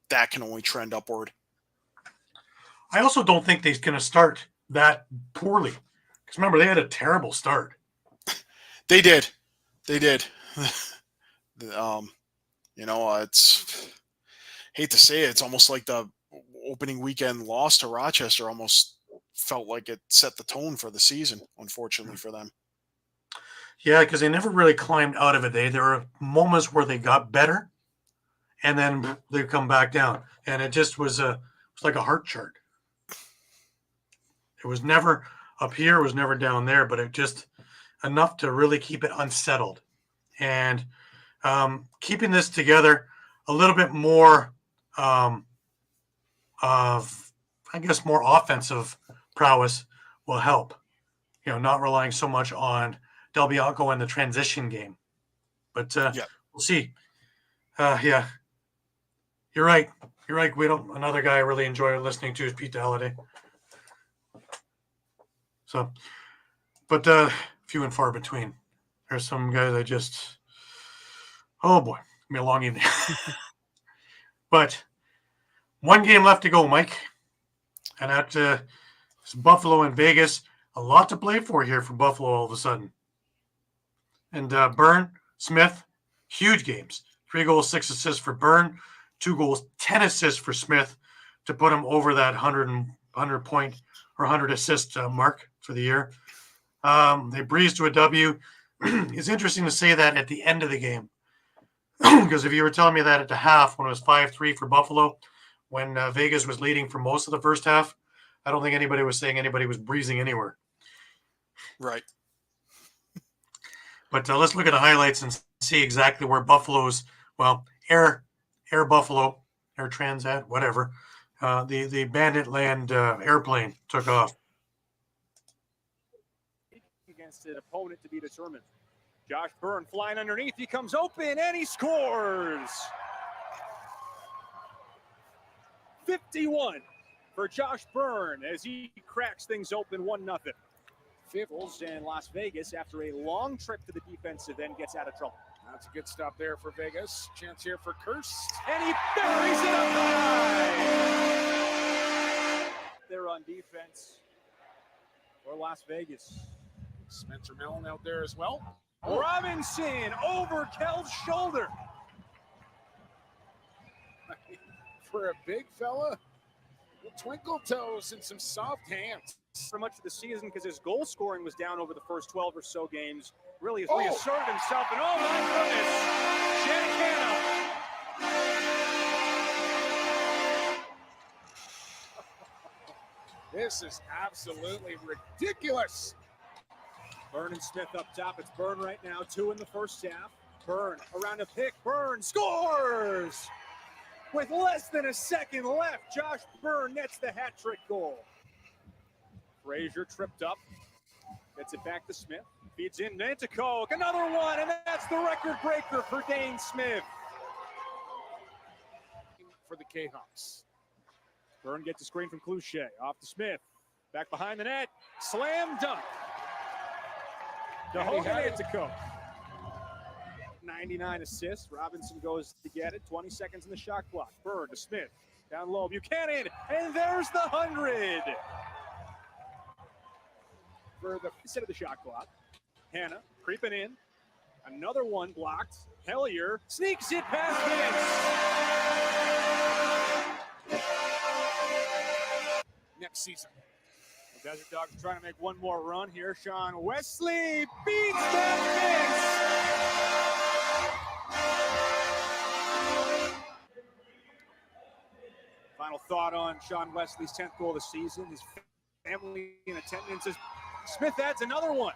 that can only trend upward. I also don't think they're going to start that poorly. Because remember, they had a terrible start. They did. It's hate to say it, it's almost like the opening weekend loss to Rochester almost felt like it set the tone for the season, unfortunately for them. Yeah, because they never really climbed out of it. There were moments where they got better, and then they come back down, and it just was like a heart chart. It was never up here, it was never down there, but it just enough to really keep it unsettled. And keeping this together a little bit more more offensive prowess will help. Not relying so much on Del Bianco in the transition game. But we'll see. Yeah. You're right. Another guy I really enjoy listening to is Pete Halliday. So, but few and far between. There's some guys oh boy, it'll be a long evening. But one game left to go, Mike. And that is Buffalo and Vegas. A lot to play for here for Buffalo all of a sudden. And Byrne, Smith, huge games. 3 goals, 6 assists for Byrne. 2 goals, 10 assists for Smith to put him over that 100 point or 100 assist mark for the year. They breezed to a W. It's interesting to say that at the end of the game. Because if you were telling me that at the half when it was 5-3 for Buffalo, when Vegas was leading for most of the first half, I don't think anybody was saying anybody was breezing anywhere. Right. But let's look at the highlights and see exactly where Buffalo's, Air Buffalo, Air Transat, whatever, the Bandit Land airplane took off. Against an opponent to be determined. Josh Byrne flying underneath. He comes open and he scores. 51 for Josh Byrne as he cracks things open 1-0. Fifths and Las Vegas, after a long trip to the defensive end, gets out of trouble. That's a good stop there for Vegas. Chance here for Kirst. And he buries it up high. They're on defense for Las Vegas. Spencer Mellon out there as well. Robinson over Kell's shoulder. For a big fella, twinkle toes and some soft hands. For much of the season, because his goal scoring was down over the first 12 or so games, really has reasserted himself. And oh my goodness, this is absolutely ridiculous. Byrne and Smith up top. It's Byrne right now, 2 in the first half. Byrne around a pick. Byrne scores! With less than a second left, Josh Byrne nets the hat trick goal. Frazier tripped up, gets it back to Smith, feeds in Nanticoke, another one, and that's the record breaker for Dane Smith. For the K-Hawks. Byrne gets a screen from Cloutier, off to Smith, back behind the net, slam dunk. To Hogan Nanticoke. 99 assists, Robinson goes to get it, 20 seconds in the shot clock. Byrne to Smith, down low, Buchanan, and there's the 100. For the set of the shot clock. Hannah creeping in. Another one blocked. Hellier sneaks it past Vince. Next season. The Desert Dogs trying to make one more run here. Sean Wesley beats that Vince. Final thought on Sean Wesley's 10th goal of the season. His family in attendance is Smith adds another one.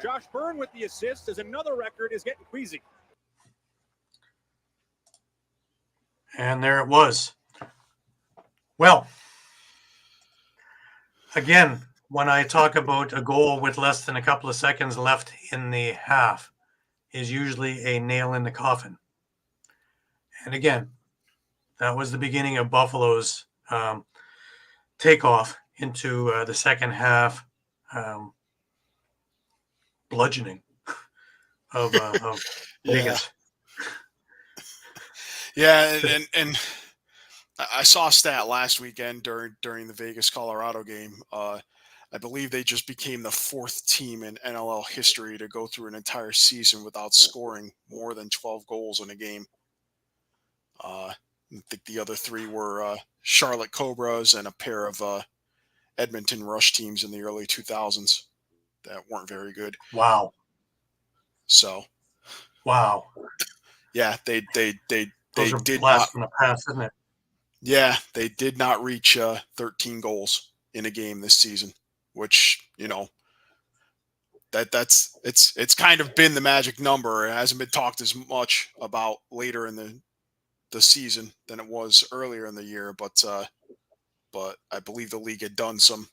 Josh Byrne with the assist as another record is getting queasy. And there it was. Well, again, when I talk about a goal with less than a couple of seconds left in the half, is usually a nail in the coffin. And again, that was the beginning of Buffalo's takeoff into the second half. Bludgeoning of Vegas. Yeah, and I saw a stat last weekend during the Vegas Colorado game. I believe they just became the 4th team in NLL history to go through an entire season without scoring more than 12 goals in a game. I think the other 3 were Charlotte Cobras and a pair of Edmonton Rush teams in the early 2000s that weren't very good. Wow. So. Wow. Yeah, they Those are did blasts not from the past, isn't it? Yeah, they did not reach 13 goals in a game this season, which, it's kind of been the magic number. It hasn't been talked as much about later in the season than it was earlier in the year, but I believe the league had done some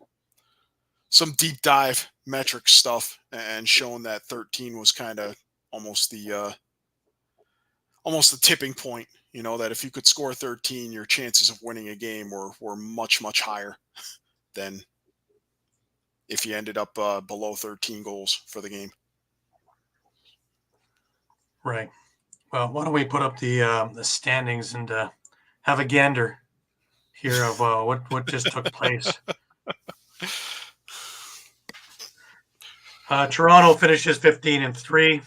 deep dive metric stuff and shown that 13 was kind of almost the tipping point, that if you could score 13, your chances of winning a game were much, much higher than if you ended up below 13 goals for the game. Right. Well, why don't we put up the standings and have a gander here of what just took place. Toronto finishes 15-3.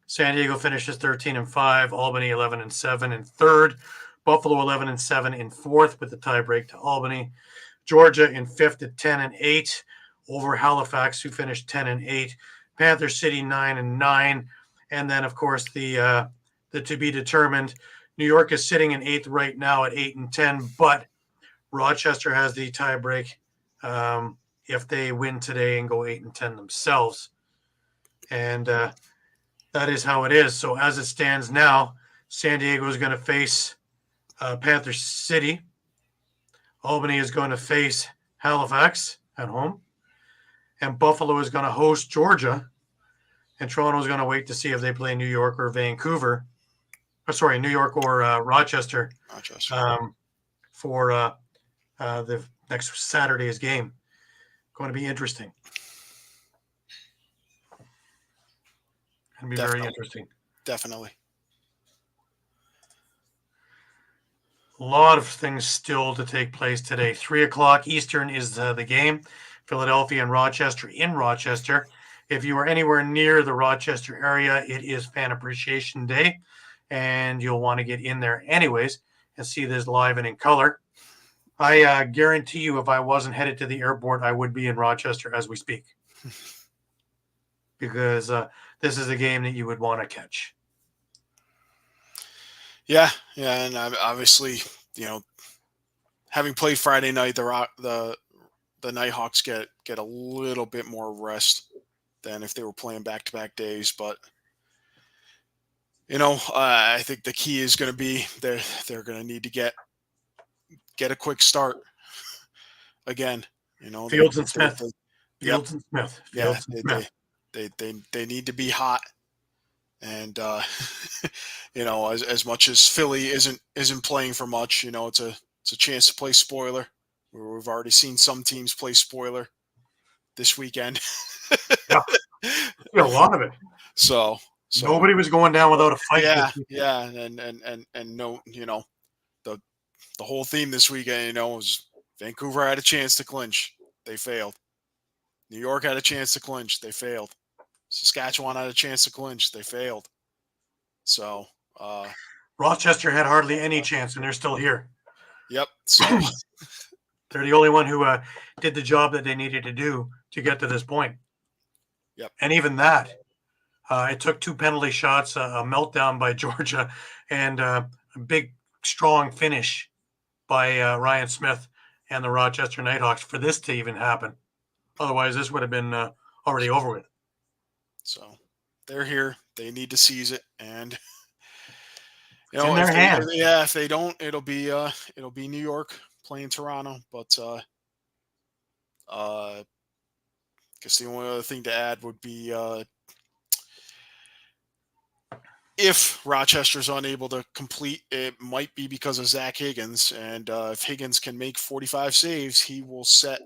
San Diego finishes 13-5. Albany 11-7 in third. Buffalo 11-7 in fourth with the tiebreak to Albany. Georgia in fifth at 10-8 over Halifax, who finished 10-8. Panther City 9-9, and then of course the to be determined. New York is sitting in eighth right now at 8-10, but Rochester has the tiebreak if they win today and go 8-10 themselves, and that is how it is. So as it stands now, San Diego is going to face Panther City. Albany is going to face Halifax at home, and Buffalo is going to host Georgia, and Toronto is going to wait to see if they play New York or Vancouver. New York or Rochester. For the next Saturday's game. Going to be interesting. Going to be very interesting. Definitely. A lot of things still to take place today. 3 o'clock Eastern is the game. Philadelphia and Rochester in Rochester. If you are anywhere near the Rochester area, it is Fan Appreciation Day, and you'll want to get in there anyways and see this live and in color. I guarantee you, if I wasn't headed to the airport, I would be in Rochester as we speak, because this is a game that you would want to catch. Yeah, and obviously, having played Friday night, the Nighthawks get a little bit more rest than if they were playing back-to-back days. But I think the key is going to be they're going to need to get a quick start again. Fields and Smith. Fields and Smith. They need to be hot. And as much as Philly isn't playing for much, it's a chance to play spoiler. We've already seen some teams play spoiler this weekend. Yeah, a lot of it. So nobody was going down without a fight. Yeah, and no, the whole theme this weekend, was Vancouver had a chance to clinch, they failed. New York had a chance to clinch, they failed. Saskatchewan had a chance to clinch, they failed. So Rochester had hardly any chance, and they're still here. Yep. So they're the only one who did the job that they needed to do to get to this point. Yep. And even that, it took 2 penalty shots, a meltdown by Georgia, and a big, strong finish by Ryan Smith and the Rochester Nighthawks for this to even happen. Otherwise, this would have been already over with. So they're here. They need to seize it, and it's in their hands. If they don't, it'll be New York playing Toronto. But I guess the only other thing to add would be if Rochester's unable to complete, it might be because of Zach Higgins, and if Higgins can make 45 saves, he will set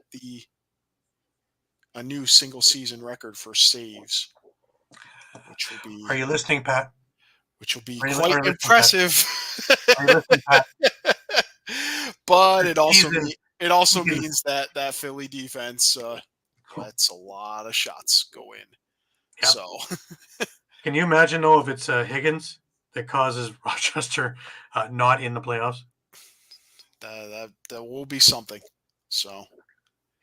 a new single season record for saves. Which will be. Are you listening, Pat? Which will be quite impressive. But it also means that Philly defense lets a lot of shots go in. Yep. So, can you imagine though if it's Higgins that causes Rochester not in the playoffs? That will be something. So,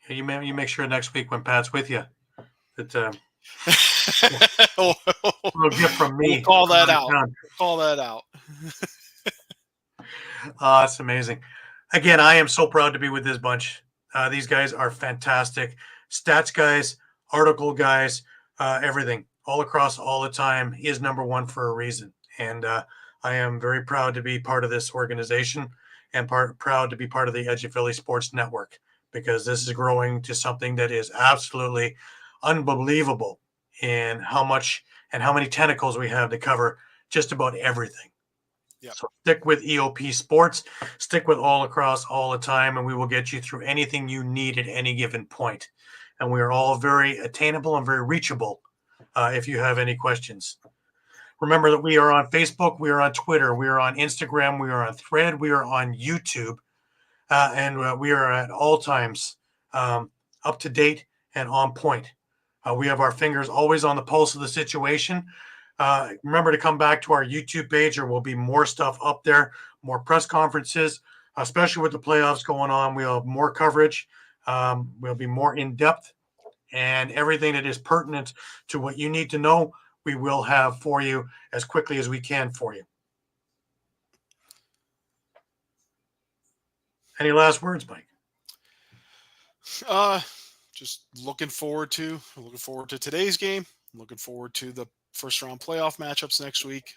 you make sure next week when Pat's with you that. A little gift from me. We'll call that out. Call that out. It's amazing. Again, I am so proud to be with this bunch. These guys are fantastic. Stats guys, article guys, everything. All across all the time is number one for a reason. And I am very proud to be part of this organization and proud to be part of the Edge of Philly Sports Network, because this is growing to something that is absolutely unbelievable in how much and how many tentacles we have to cover just about everything. Yep. So stick with EOP Sports, stick with all across all the time, and we will get you through anything you need at any given point. And we are all very attainable and very reachable if you have any questions. Remember that we are on Facebook, we are on Twitter, we are on Instagram, we are on Thread, we are on YouTube, and we are at all times up to date and on point. We have our fingers always on the pulse of the situation. Remember to come back to our YouTube page. There will be more stuff up there, more press conferences, especially with the playoffs going on. We'll have more coverage. We'll be more in-depth, and everything that is pertinent to what you need to know, we will have for you as quickly as we can for you. Any last words, Mike? Just looking forward to today's game. Looking forward to the first round playoff matchups next week.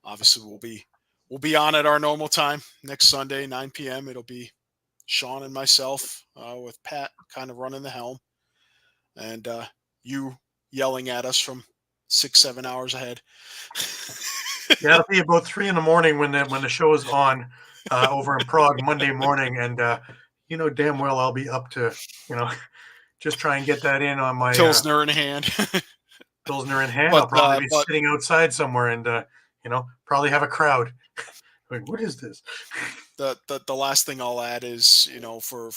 Obviously, we'll be on at our normal time next Sunday, 9 p.m. It'll be Shawn and myself with Pat kind of running the helm, and you yelling at us from 6-7 hours ahead. Yeah, it'll be about 3 a.m. when the show is on. over in Prague Monday morning, and you know damn well I'll be up to just try and get that in on my Pilsner in hand. Pilsner in hand. But, I'll probably be but sitting outside somewhere and probably have a crowd. Like, what is this? the last thing I'll add is, for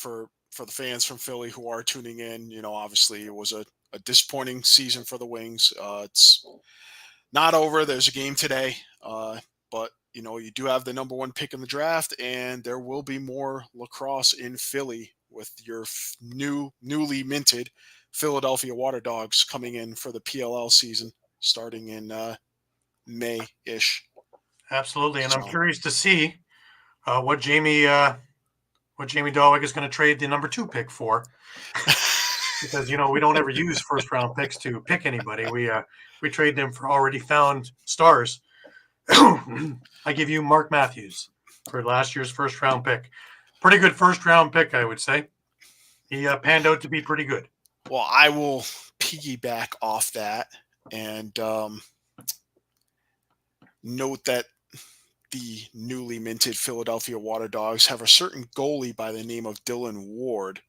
the fans from Philly who are tuning in, obviously it was a disappointing season for the Wings. It's not over. There's a game today, but you do have the number 1 pick in the draft, and there will be more lacrosse in Philly with your newly minted Philadelphia Water Dogs coming in for the PLL season starting in May-ish. Absolutely, and I'm curious to see what Jamie Dawick is going to trade the number 2 pick for, because we don't ever use first round picks to pick anybody. We trade them for already found stars. I give you Mark Matthews for last year's first round pick. Pretty good first round pick, I would say. He panned out to be pretty good. Well, I will piggyback off that and note that the newly minted Philadelphia Water Dogs have a certain goalie by the name of Dylan Ward.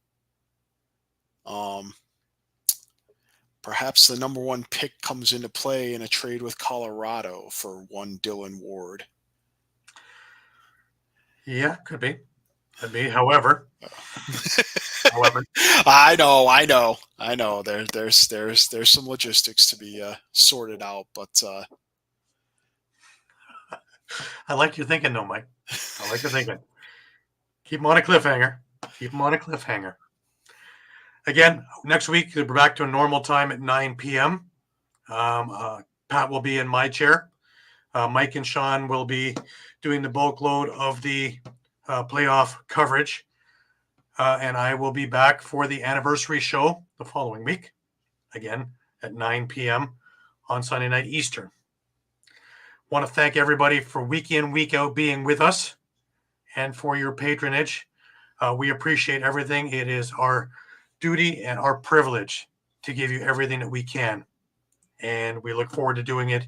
Perhaps the number 1 pick comes into play in a trade with Colorado for one Dylan Ward. Yeah, could be. However, I know. There's some logistics to be sorted out, but I like your thinking, though, Mike. I like your thinking. Keep them on a cliffhanger. Again, next week we're back to a normal time at 9 p.m. Pat will be in my chair. Mike and Shawn will be doing the bulk load of the playoff coverage. And I will be back for the anniversary show the following week, again at 9 p.m. on Sunday night Eastern. Want to thank everybody for week in, week out being with us and for your patronage. We appreciate everything. It is our duty and our privilege to give you everything that we can. And we look forward to doing it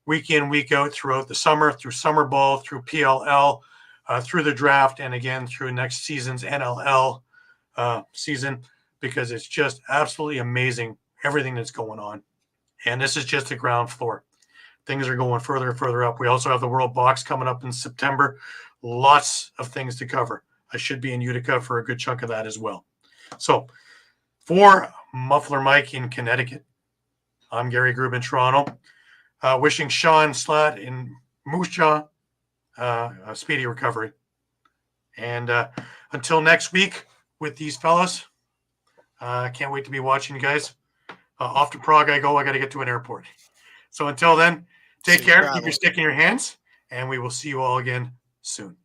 week in, week out throughout the summer, through summer ball, through PLL, through the draft, and again through next season's NLL season, because it's just absolutely amazing everything that's going on. And this is just the ground floor. Things are going further and further up. We also have the World Box coming up in September. Lots of things to cover. I should be in Utica for a good chunk of that as well. So for Muffler Mike in Connecticut, I'm Gary Groob in Toronto. Wishing Shawn Slaght in Moose Jaw a speedy recovery. And until next week with these fellas, I can't wait to be watching you guys. Off to Prague I go. I got to get to an airport. So until then, take care. Keep your stick in your hands, and we will see you all again soon.